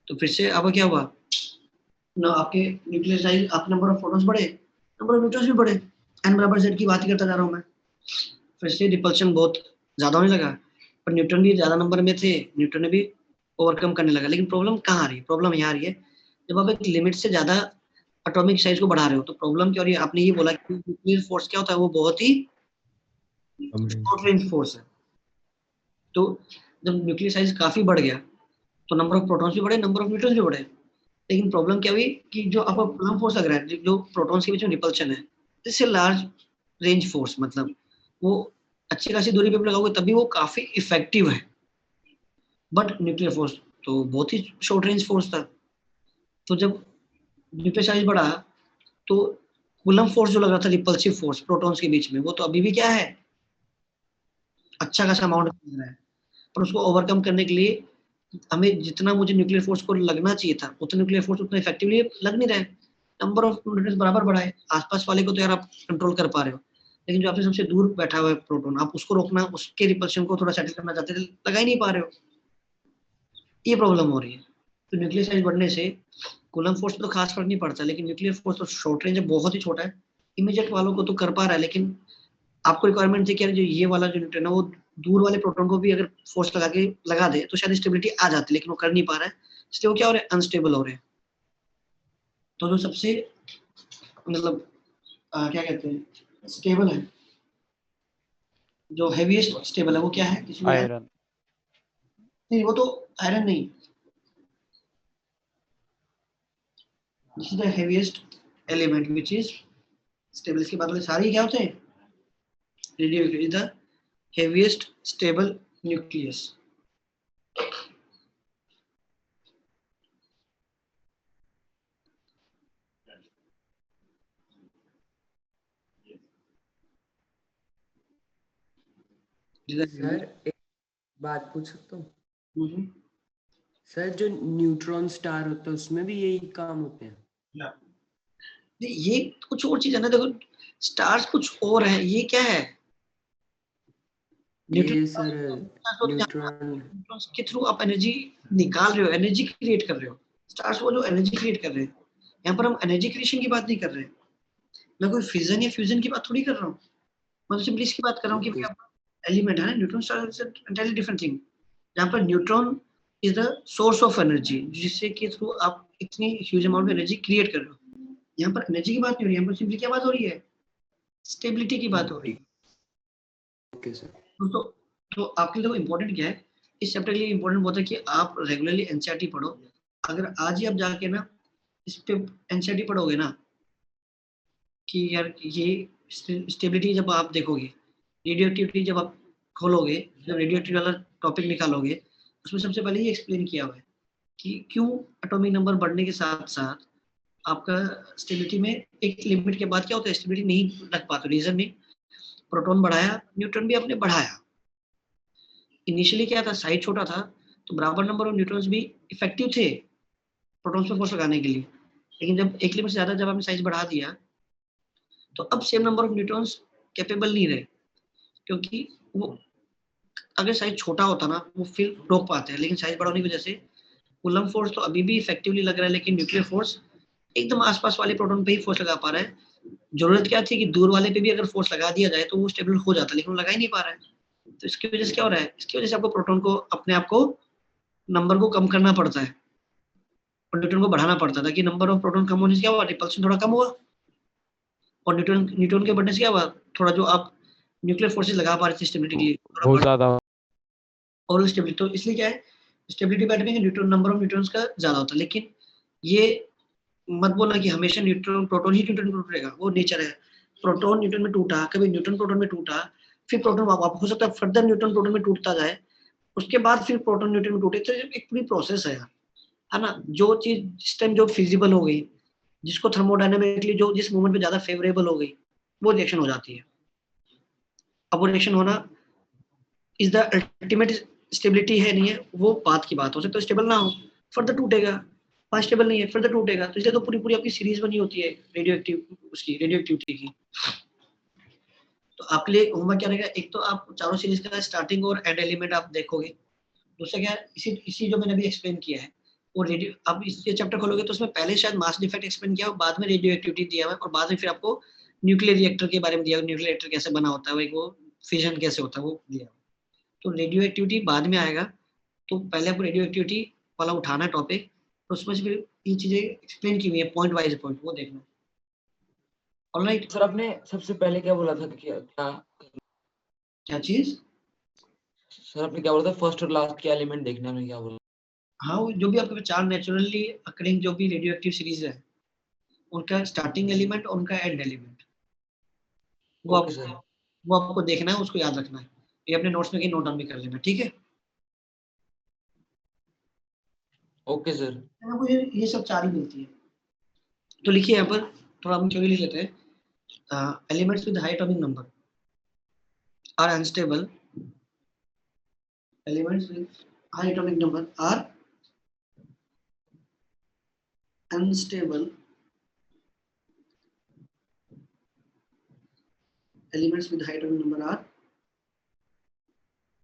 तो फिर से अब क्या हुआ ना, आपके न्यूक्लियर साइज, आप नंबर ऑफ प्रोटॉन्स बढ़े, नंबर ऑफ न्यूट्रॉन्स भी बढ़े, n बराबर z की बात ही करता जा रहा हूँ मैं। फिर से रिपल्शन बहुत ज्यादा होने लगा, पर न्यूट्रॉन भी ज्यादा नंबर में थे, न्यूट्रॉन ने भी ओवरकम करने लगा। लेकिन प्रॉब्लम कहाँ आ रही है? प्रॉब्लम यहाँ आ रही है जब आप एक लिमिट से ज्यादा एटॉमिक साइज को बढ़ा रहे हो, तो प्रॉब्लम क्या हो रही है? आपने ये बोला कि न्यूक्लियर फोर्स क्या होता है, वो बहुत ही शॉर्ट रेंज फोर्स है। तो जब न्यूक्लियर साइज काफी बढ़ गया तो नंबर ऑफ प्रोटॉन्स भी बढ़े, नंबर ऑफ न्यूट्रॉन्स भी बढ़े, लेकिन प्रॉब्लम क्या हुई कि जो आपको कूलम फोर्स लग रहा है, जो प्रोटॉन्स के बीच में रिपल्शन है, इससे लार्ज रेंज फोर्स, मतलब वो अच्छी खासी दूरी पे भी लगाओगे तब भी वो काफी इफेक्टिव है, बट न्यूक्लियर फोर्स तो बहुत ही शॉर्ट रेंज फोर्स था। तो जब न्यूक्लियर चार्ज बढ़ा तो कूलम फोर्स जो लग रहा था रिपल्सिव फोर्स प्रोटॉन्स के बीच में, वो तो अभी भी क्या है, अच्छा खासा अमाउंट लग रहा है। पर उसको ओवरकम करने के लिए हमें जितना मुझे न्यूक्लियर फोर्स को लगना चाहिए था उतना न्यूक्लियर फोर्स उतना इफेक्टिवली लग नहीं रहा है। नंबर ऑफ न्यूट्रॉन्स बराबर बढ़ा है, आसपास वाले को तो यार आप कंट्रोल कर पा रहे हो, लेकिन जो आपसे सबसे दूर बैठा हुआ है प्रोटॉन, आप उसको रोकना, उसके रिपल्शन को थोड़ा सेटल करना चाहते थे, लगा ही नहीं पा रहे हो। ये प्रॉब्लम हो रही है। तो न्यूक्लियर साइज बढ़ने से कूलम फोर्स पे तो खास फर्क नहीं पड़ता, लेकिन न्यूक्लियर फोर्स तो शॉर्ट रेंज है, बहुत ही छोटा है, इमीडिएट वालों को तो कर पा रहा है, लेकिन आपको रिक्वायरमेंट थी कि यार जो ये वाला जो न्यूट्रॉन है वो दूर वाले प्रोटॉन को भी अगर फोर्स लगा दे तो शायद स्टेबिलिटी आ जाती, लेकिन वो कर नहीं पा रहा है, इसलिए वो क्या हो रहा है, अनस्टेबल हो रहे हैं। तो जो सबसे मतलब क्या कहते हैं स्टेबल है, जो हेवीएस्ट स्टेबल है वो क्या है, किसी आयरन। नहीं, वो तो आयरन नहीं, this is the heaviest element which is stable. इसके बाद वाले सारे क्या होते हैं, radio is the heaviest stable nucleus. Sir एक बात पूछ सकता हूँ? सर जो न्यूट्रॉन स्टार होता है उसमें भी यही काम होते हैं? ये कुछ और चीज है ना, देखो स्टार्स कुछ और है, ये क्या है, ये सर न्यूट्रॉन न्यूट्रॉन्स के थ्रू आप एनर्जी निकाल रहे हो, एनर्जी क्रिएट कर रहे हो। स्टार्स वो जो एनर्जी क्रिएट कर रहे हैं, यहाँ पर हम एनर्जी क्रिएशन की बात नहीं कर रहे, मैं कोई फिजन या फ्यूजन की बात थोड़ी कर रहा हूँ, मैं तो सिंपली इसकी बात कर रहा हूँ कि एलिमेंट है ना, neutron star is entirely different thing, जहाँ पर neutron is the source of energy, जिससे के थ्रू आप इतनी ह्यूज अमाउंट में एनर्जी क्रिएट कर रहे हो। यहाँ पर एनर्जी की बात नहीं हो रही, यहाँ पर सिंपली क्या बात हो रही है, स्टेबिलिटी की बात हो रही है। Okay sir. दोस्तों तो आपके लिए इम्पोर्टेंट क्या है, इस चैप्टर के लिए इम्पोर्टेंट होता है कि आप रेगुलरली एनसीईआरटी पढ़ो। अगर आज ही आप जाके ना इस पे एनसीईआरटी पढ़ोगे ना कि यार ये स्टेबिलिटी जब आप देखोगे, रेडियो एक्टिविटी जब आप खोलोगे, जब रेडियो एक्टिविटी वाला टॉपिक निकालोगे, उसमें सबसे पहले ये एक्सप्लेन किया हुआ है कि क्यों एटॉमिक नंबर बढ़ने के साथ साथ आपका स्टेबिलिटी में एक लिमिट के बाद क्या होता है, स्टेबिलिटी नहीं रख पाते। रीजन नहीं, प्रोटॉन बढ़ाया, न्यूट्रॉन भी आपने बढ़ाया। इनिशियली क्या था, साइज छोटा था तो बराबर नंबर ऑफ न्यूट्रॉन्स भी इफेक्टिव थे प्रोटॉन्स पे फोर्स लगाने के लिए, लेकिन जब एक लिमिट से ज्यादा जब आपने साइज बढ़ा दिया तो अब same number of neutrons capable नहीं रहे, क्योंकि वो अगर साइज छोटा होता ना वो फिर रोक पाते हैं, लेकिन साइज बढ़ाने की वजह से कूलम फोर्स तो अभी भी इफेक्टिवली लग रहा है, लेकिन न्यूक्लियर फोर्स एकदम आसपास वाले प्रोटॉन पे ही फोर्स लगा पा रहा है। जरूरत क्या थी कि दूर वाले पे भी अगर फोर्स लगा दिया जाए तो वो स्टेबल हो जाता, लेकिन वो लगा ही नहीं पा रहा है। तो इसकी वजह से क्या हो रहा है, इसकी वजह से आपको प्रोटॉन को अपने आप को नंबर को कम करना पड़ता है और न्यूट्रॉन को बढ़ाना पड़ता था, कि नंबर ऑफ प्रोटॉन कम होने से क्या हुआ, रिपल्शन थोड़ा कम हुआ, और न्यूट्रॉन के बढ़ने से क्या हुआ, थोड़ा जो आप न्यूक्लियर फोर्सेस लगा पा रहे थे स्टेबिलिटी के लिए बहुत ज्यादा, और स्टेबिलिटी, तो इसलिए क्या है स्टेबिलिटी बैठने के न्यूट्रॉन नंबर ऑफ न्यूट्रॉन्स का ज्यादा होता है। लेकिन ये मत बोलना कि हमेशा न्यूट्रॉन प्रोटॉन ही न्यूट्रॉन में टूटेगा, वो नेचर है। प्रोटॉन न्यूट्रॉन में टूटा, कभी न्यूट्रॉन प्रोटॉन में टूटा, फिर प्रोटॉन वापस हो सकता है फर्दर न्यूट्रॉन प्रोटॉन में टूटता जाए, उसके बाद फिर प्रोटॉन न्यूट्रॉन में टूटे, तो एक पूरी प्रोसेस है यार, है ना। जो चीज जिस टाइम जो फिजिबल हो गई, जिसको थर्मोडायनामिकली जो जिस मोमेंट पे ज्यादा फेवरेबल हो गई, वो रिएक्शन हो जाती है। अब वो रिएक्शन होना इज द अल्टीमेट स्टेबिलिटी है, नहीं है, वो बात की बात हो सकता है स्टेबल ना हो, फर्दर टूटेगा, पास स्टेबल नहीं है फर्दर टूटेगा, तो इसलिए तो पूरी पूरी आपकी सीरीज बनी होती है रेडियो एक्टिविटी की। तो आपके लिए होमवर्क क्या रहेगा, एक तो आप चारों सीरीज का स्टार्टिंग और एंड एलिमेंट आप देखोगे, दूसरा क्या है इसी जो मैंने अभी एक्सप्लेन किया है, वो रेडियो आप ये चैप्टर खोलोगे तो उसमें पहले शायद मास डिफेक्ट एक्सप्लेन किया हो, बाद में रेडियो एक्टिविटी दिया हुआ है, और बाद में फिर आपको न्यूक्लियर रिएक्टर के बारे में दिया, न्यूक्लियर रिएक्टर कैसे बना होता है, वो फिजन कैसे होता है वो दिया। तो रेडियो एक्टिविटी बाद में आएगा, तो पहले आपको रेडियो एक्टिविटी वाला उठाना है टॉपिक, तो उसमें से फिर ये चीजें एक्सप्लेन की हुई है पॉइंट वाइज पॉइंट, वो देखना। ऑलराइट सर आपने सबसे पहले क्या बोला था कि क्या चीज, सर आपने क्या बोला था, फर्स्ट और लास्ट के एलिमेंट देखने, आपने क्या बोला? हाँ वो जो भी आपके चार नेचुरली अकरिंग जो भी रेडियो एक्टिव सीरीज है, उनका स्टार्टिंग एलिमेंट और उनका एंड एलिमेंट, वो आपको देखना है, उसको याद रखना है, ये अपने नोट्स में कहीं नोट डाउन भी कर लेना, ठीक है। Okay sir. आपको ये सब 4 ही मिलती है। तो लिखिए यहाँ पर, थोड़ा हम थ्योरी लिख लेते हैं। Elements with high atomic number are unstable, elements with high atomic number are unstable, elements with high atomic number are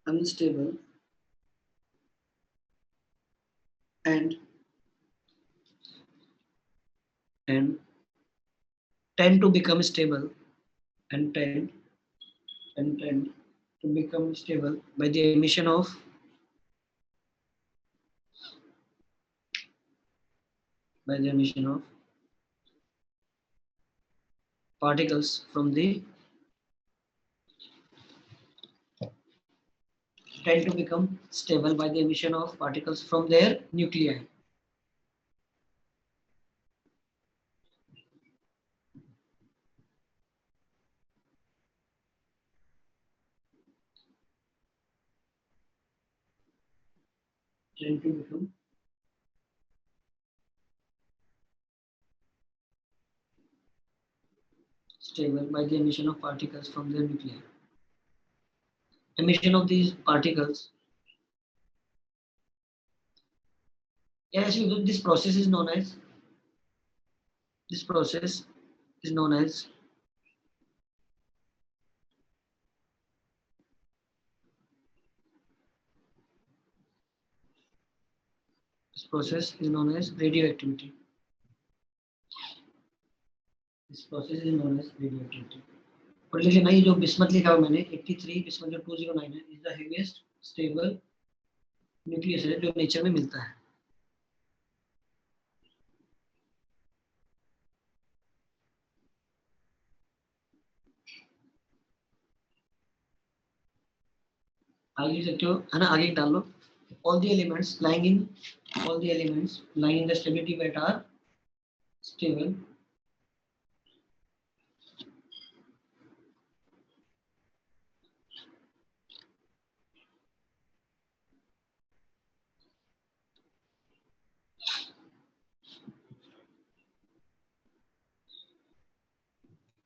unstable and tend to become stable and tend to become stable by the emission of particles from the tend to become stable by the emission of particles from their nuclei. Tend to become stable by the emission of particles from their nuclei. Emission of these particles. Yes, this process is known as This process is known as radioactivity. This process is known as radioactivity. और लिख लेना, ये जो बिस्मथ लिखा हुआ मैंने 83 बिस्मथ जो 209 है, is the heaviest stable nucleus है जो नेचर में मिलता है। आगे लिख सकते हो, है ना, आगे डाल लो। all the elements lying in the stability band are stable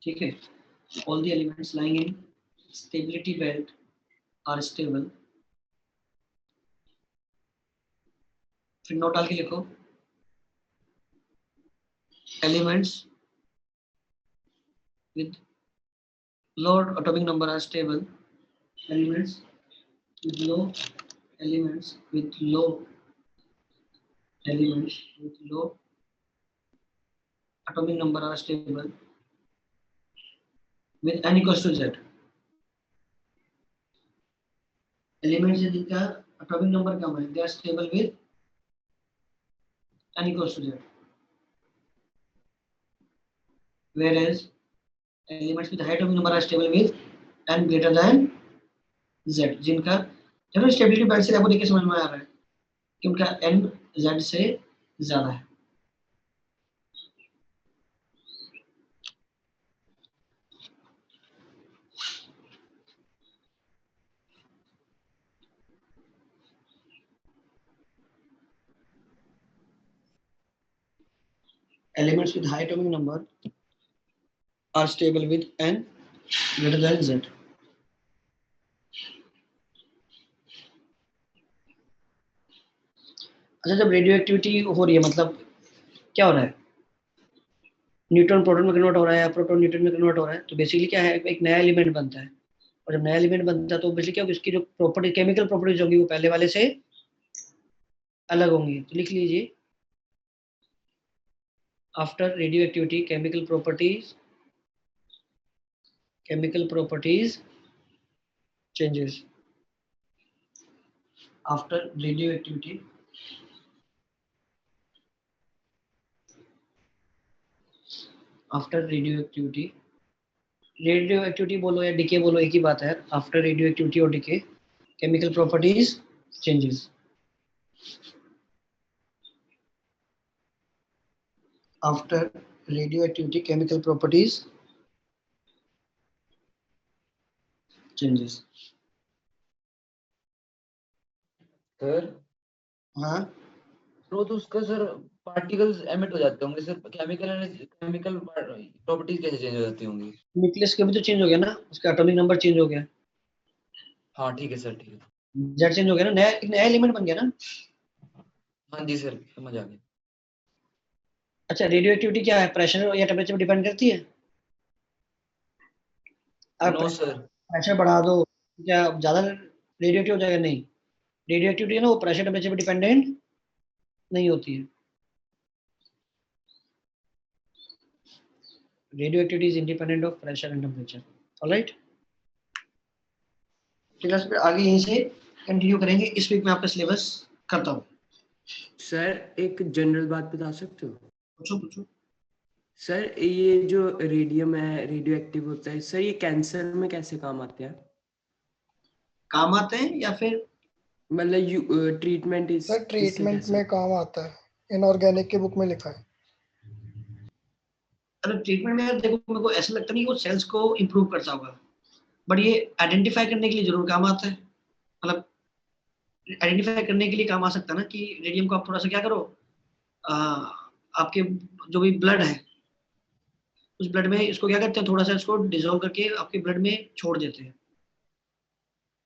ठीक है। all the elements lying in stability belt are stable। फिर नोट डाल के लिखो, elements with low atomic number are stable, elements with low atomic number are stable with n equals to z। Elements जिनका एटॉमिक नंबर कम है, they are stable with n equals to z, whereas elements with high atomic number are stable with n greater than z, जिनका चलो स्टेबिलिटी बैंड से आपको देखिए समझ में आ रहा है कि उनका n z से ज्यादा है। Elements with high atomic number are stable with n greater than z। अच्छा, जब रेडियो एक्टिविटी हो रही है मतलब क्या हो रहा है, न्यूट्रॉन प्रोटॉन में कन्वर्ट हो रहा है या प्रोटॉन न्यूट्रॉन में कन्वर्ट हो रहा है, तो बेसिकली क्या है, एक नया एलिमेंट बनता है। और जब नया एलिमेंट बनता है तो बेसिकली क्या होगा, इसकी जो प्रॉपर्टी केमिकल प्रॉपर्टीज होंगी वो पहले वाले से अलग होंगी। तो लिख लीजिए, after radio activity chemical properties changes. After radio activity बोलो या डिके बोलो, एक ही बात है। आफ्टर रेडियो एक्टिविटी और decay chemical properties changes. After radio activity chemical properties changes. Sir हाँ वो तो उसका सर पार्टिकल्स एमिट हो जाते होंगे सर, केमिकल प्रॉपर्टीज कैसे चेंज हो जाती होंगी? न्यूक्लियस का भी तो चेंज हो गया ना, उसका एटॉमिक नंबर चेंज हो गया, हाँ ठीक है सर, ठीक है। जेड चेंज हो गया ना, नया एक नया एलिमेंट बन गया ना। हाँ जी सर, समझ आ गया। अच्छा, रेडियो एक्टिविटी क्या है, प्रेशर या टेम्परेचर पर डिपेंड करती है? आप नो सर। प्रेशर बढ़ा दो क्या ज्यादा रेडियो एक्टिव हो जाएगा? नहीं, रेडियो एक्टिविटी है ना वो प्रेशर टेम्परेचर पर डिपेंडेंट नहीं होती है। Radio activity is independent of pressure and temperature. Alright, class पे आगे यहीं से कंटिन्यू करेंगे। इस वीक में आपका सिलेबस करता हूँ। सर एक जनरल बात बता सकते हो? पूछो पूछो। सर ये जो रेडियम है, रेडियो एक्टिव होता है सर, ये कैंसर में कैसे काम आते हैं? काम आते हैं या फिर मतलब ट्रीटमेंट इस सर इससे ट्रीटमेंट कैसे? में काम आता है, इनऑर्गेनिक की बुक में लिखा है। अरे ट्रीटमेंट में यार देखो, मेरे को ऐसा लगता नहीं कि वो सेल्स को इम्प्रूव करता होगा, बट ये आइडेंटिफाई करने के लिए जरूर काम आता है। मतलब आइडेंटिफाई करने के लिए काम आ सकता है ना कि रेडियम को आप थोड़ा सा क्या करो, आ, आपके जो भी ब्लड है उस ब्लड में इसको क्या करते हैं, थोड़ा सा इसको डिजोल्व करके आपके ब्लड में छोड़ देते हैं।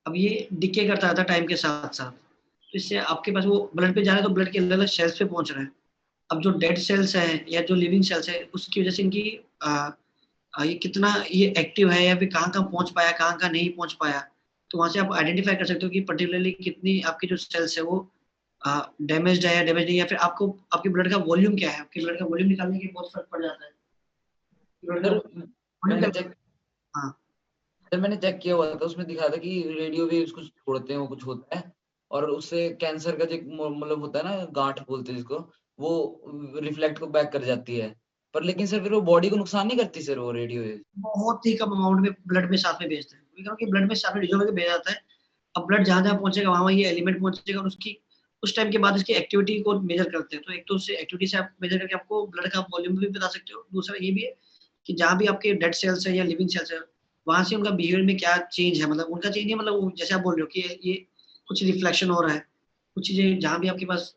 अब ये डिके करता रहता है टाइम के साथ साथ, तो इससे आपके पास वो ब्लड पे जा रहा है तो ब्लड के अलग अलग सेल्स पे पहुंच रहा है। अब जो डेड सेल्स हैं या जो लिविंग सेल्स है उसकी वजह से इनकी ये कितना ये एक्टिव है या फिर कहाँ कहाँ पहुंच पाया, कहाँ कहाँ नहीं पहुंच पाया, तो वहां से आप आइडेंटिफाई कर सकते हो कि पर्टिकुलरली कितनी आपकी जो सेल्स है वो डैमेज्ड है या डैमेज नहीं, या फिर आपको आपके ब्लड का वॉल्यूम क्या है, आपके ब्लड का वॉल्यूम निकालने की बहुत फर्क पड़ जाता है। ब्लड का सर वॉल्यूम मैंने क्या? चेक हाँ सर मैंने चेक किया हुआ था, उसमें दिखा था कि रेडियो वेव्स कुछ छोड़ते हैं, वो कुछ होता है, और उससे कैंसर का जो मतलब होता है ना, गांठ बोलते हैं जिसको, वो रिफ्लेक्ट को बैक कर जाती है। पर लेकिन सर फिर वो बॉडी को नुकसान नहीं करती सर वो रेडियो वेव? बहुत ही कम अमाउंट में ब्लड में साथ में भेजते हैं, क्योंकि ब्लड में साथ में डिजोल्व करके भेजा जाता है। अब ब्लड जहाँ जहाँ पहुंचेगा वहाँ ये एलिमेंट पहुंचेगा और उसकी उस टाइम के बाद इसकी एक्टिविटी को मेजर करते हैं। तो एक तो उससे एक्टिविटी से आप मेजर करके आपको ब्लड का वॉल्यूम भी बता सकते हो। दूसरा ये भी है कि जहाँ भी आपके डेड सेल्स है या लिविंग सेल्स है वहां से उनका बिहेवियर में क्या चेंज है, मतलब उनका चेंज है, मतलब वो जैसे आप बोल रहे हो कि ये कुछ रिफ्लेक्शन हो रहा है, कुछ चीजें जहाँ भी आपके पास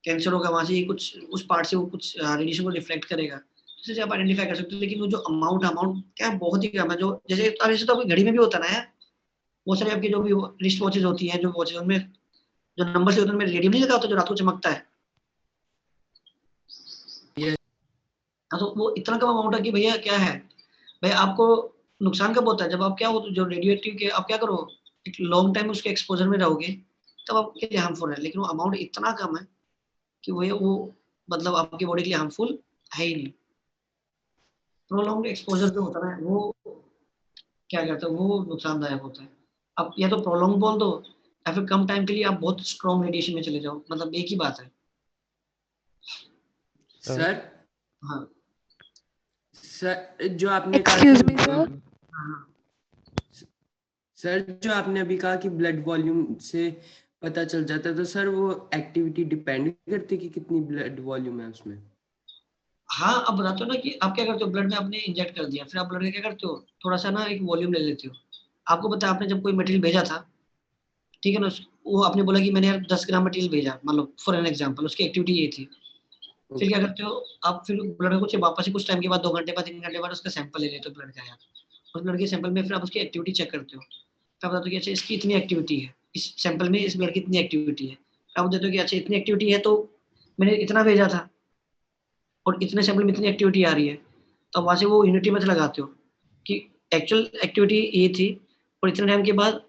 कैंसर होगा वहां से ये कुछ उस पार्ट से वो कुछ रेडिएशन को रिफ्लेक्ट करेगा, जिससे आप आइडेंटिफाई कर सकते हो। लेकिन वो जो अमाउंट क्या है, बहुत ही कम है। जो जैसे अब जैसे तो आपकी घड़ी में भी होता है ना यार, बहुत सारे आपकी जो भी रिस्ट वॉचेज होती हैं, जो वॉचेज उनमें जो नंबर से होते हैं उनमें रेडियम नहीं लगा होता जो रात को चमकता है। Yes. हाँ, तो वो इतना कम अमाउंट है कि भैया क्या है, भाई आपको नुकसान कब होता है, जब आप क्या हो जो रेडियो एक्टिव के आप क्या करो, एक लॉन्ग टाइम उसके एक्सपोजर में रहोगे तब आपके लिए हार्मफुल है। लेकिन वो अमाउंट इतना कम है कि वो मतलब आपकी बॉडी के लिए हार्मफुल है ही नहीं। प्रोलॉन्ग एक्सपोजर जो होता है वो क्या कहते हैं, वो नुकसानदायक होता है। आप या तो प्रोलॉन्ग बोल दो या फिर कम टाइम के लिए आप बहुत स्ट्रॉन्ग रेडिएशन में चले जाओ, मतलब एक ही बात है। सर हाँ सर जो आपने कहा एक्सक्यूज कि मी सर, हाँ सर जो आपने अभी कहा कि ब्लड वॉल्यूम से पता चल जाता है, तो सर वो एक्टिविटी डिपेंड करती है कि कितनी ब्लड वॉल्यूम है उसमें? हाँ, अब बताते हो ना कि आप क्या करते हो, ब्लड में आपने इंजेक्ट कर दिया, फिर आप ब्लड में क्या करते हो, थोड़ा सा ना एक वॉल्यूम ले लेते हो। आपको पता है आपने जब कोई मटेरियल भेजा था, ठीक है ना, वो आपने बोला कि मैंने यार 10 ग्राम मटेरियल भेजा, मतलब फॉर एन एग्जांपल उसकी एक्टिविटी ये थी। फिर क्या करते हो आप, फिर ब्लड में कुछ वापस ही कुछ टाइम के बाद 2 घंटे बाद 3 घंटे बाद उसका सैंपल ले लेते हो ब्लड का यार। उस ब्लड के सैंपल में फिर आप उसकी एक्टिविटी चेक करते हो, फिर आप बताते हो कि अच्छा इसकी इतनी एक्टिविटी है, इस सैंपल में इस ब्लड की इतनी एक्टिविटी है। फिर आप देते हो कि अच्छा इतनी एक्टिविटी है तो मैंने इतना भेजा था और इतने सैंपल में इतनी एक्टिविटी आ रही है, तो वहां से वो यूनिटी मेथड लगाते हो कि एक्चुअल एक्टिविटी ये थी और इतने टाइम के बाद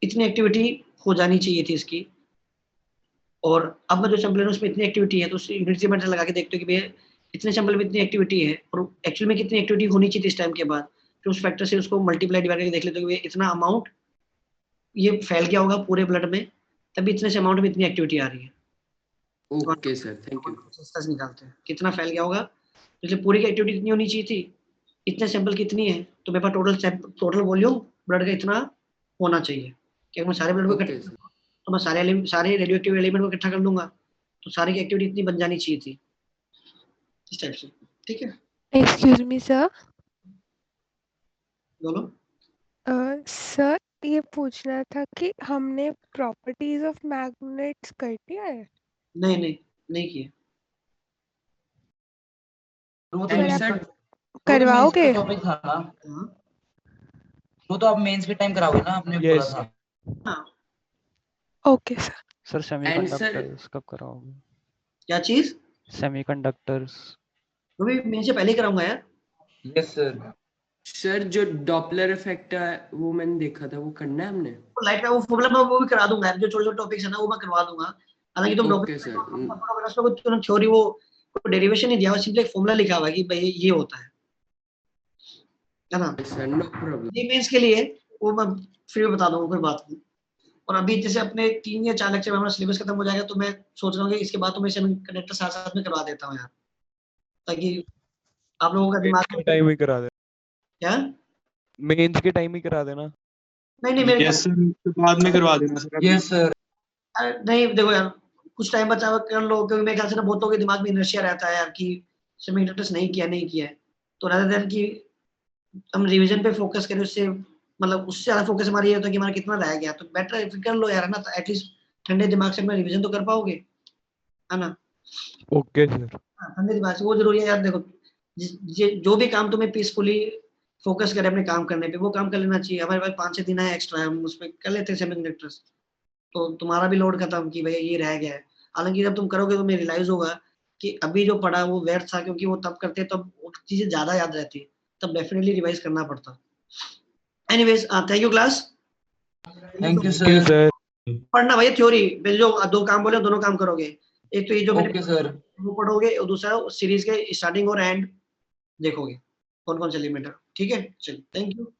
इतनी एक्टिविटी हो जानी चाहिए थी इसकी, और अब मैं जो सैंपल है उसमें इतनी एक्टिविटी है, तो उस यूनिटी मेथड लगा के देखते हो कि भैया इतने सैंपल में इतनी एक्टिविटी है और एक्चुअल में कितनी एक्टिविटी होनी चाहिए थी इस टाइम के बाद। फिर उस फैक्टर से उसको मल्टीप्लाई डिवाइड करके देख लेते हो कि भैया इतना अमाउंट ये फैल गया होगा पूरे ब्लड में, तभी इतने से अमाउंट में इतनी एक्टिविटी आ रही है। Okay sir, thank you. Process निकालते हैं कितना फैल गया होगा, इसलिए पूरी की एक्टिविटी इतनी होनी चाहिए थी, इतने सैंपल कितनी है, तो मेरे पास टोटल वॉल्यूम ब्लड का इतना होना चाहिए। कि अगर मैं सारे ब्लड को ओके इकट्ठा सर। तो मैं सारे रेडियो एक्टिव एलिमेंट को इकट्ठा कर लूंगा, तो सारी की एक्टिविटी इतनी बन जानी चाहिए थी, इस टाइप से। ठीक है, एक्सक्यूज मी सर, बोलो। सर ये पूछना था कि हमने प्रॉपर्टीज ऑफ मैग्नेट्स कर दिया है? नहीं नहीं, नहीं किए। वो And तो सर करवाओगे? टॉपिक था ना, हाँ वो तो आप मेंस के टाइम कराओगे ना, आपने बोला Yes. था। हाँ, okay sir. Sir sir- semiconductors कब कराओगे? क्या चीज? सेमीकंडक्टर्स वो भी मेरे से पहले कराऊंगा यार। Yes sir. सर जो डॉपलर इफेक्ट है वो मैंने देखा था, वो करना है हमने। वो लाइट का वो फॉर्मूला मैं वो भी करा दूंगा यार, जो छोटे छोटे टॉपिक्स है ना वो मैं करवा दूंगा। हालांकि तुम ओके सर। डॉक्टर थ्योरी वो डेरिवेशन नहीं दिया हुआ, सिंपली एक फॉर्मूला लिखा हुआ है कि भाई ये होता है ना। Sir no problem. ये मेंस के लिए वो मैं फ्री में बता दूंगा, कोई बात नहीं। और अभी जैसे अपने 3 या 4 लेक्चर में हमारा सिलेबस खत्म हो जाएगा, तो मैं सोच रहा हूँ कि इसके बाद तो मैं सेमीकंडक्टर साथ साथ में करवा देता हूँ यार, ताकि आप लोगों का दिमाग के टाइम ही करा दे, क्या मेंस के टाइम ही करा देना। नहीं मेरे यस सर, बाद में करवा देना सर। Yes sir. नहीं देखो यार, कुछ टाइम बचा हुआ कर लो, क्योंकि मेरे ख्याल से ना बहुतों के दिमाग में इनर्शिया रहता है यार कि सेमीकंडक्टर्स नहीं किया है। तो रादर देन कि हम रिवीजन पे फोकस करें, उससे मतलब उससे ज्यादा फोकस हमारी ये होता है कि हमारा कितना रह गया, तो बेटर है कर लो यार, है ना, तो एटलीस्ट ठंडे दिमाग से अपना रिवीजन तो कर पाओगे, है ना। Okay sir. हाँ, ठंडे दिमाग से वो जरूरी है यार। देखो जो भी काम तुम्हें पीसफुली फोकस करे अपने काम करने पे, वो काम कर लेना चाहिए। हमारे पास 5-6 दिन है एक्स्ट्रा, हम उस पर कर लेते हैं सेमीकंडक्टर्स, तो तुम्हारा भी लोड खत्म कि भैया ये रह गया है। हालांकि जब तुम करोगे तो तुम्हें रियलाइज होगा कि अभी जो पढ़ा वो व्यर्थ था, क्योंकि वो तब करते तब चीजें ज्यादा याद रहती, तब डेफिनेटली रिवाइज करना पड़ता। Anyways thank you class. Thank you okay sir. Sir. पढ़ना भैया थ्योरी, जो 2 काम बोले दोनों काम करोगे। एक तो ये जो मैंने ओके सर। वो पढ़ोगे, और दूसरा सीरीज के स्टार्टिंग और एंड देखोगे कौन कौन से एलिमेंट है। ठीक है, चलिए थैंक यू।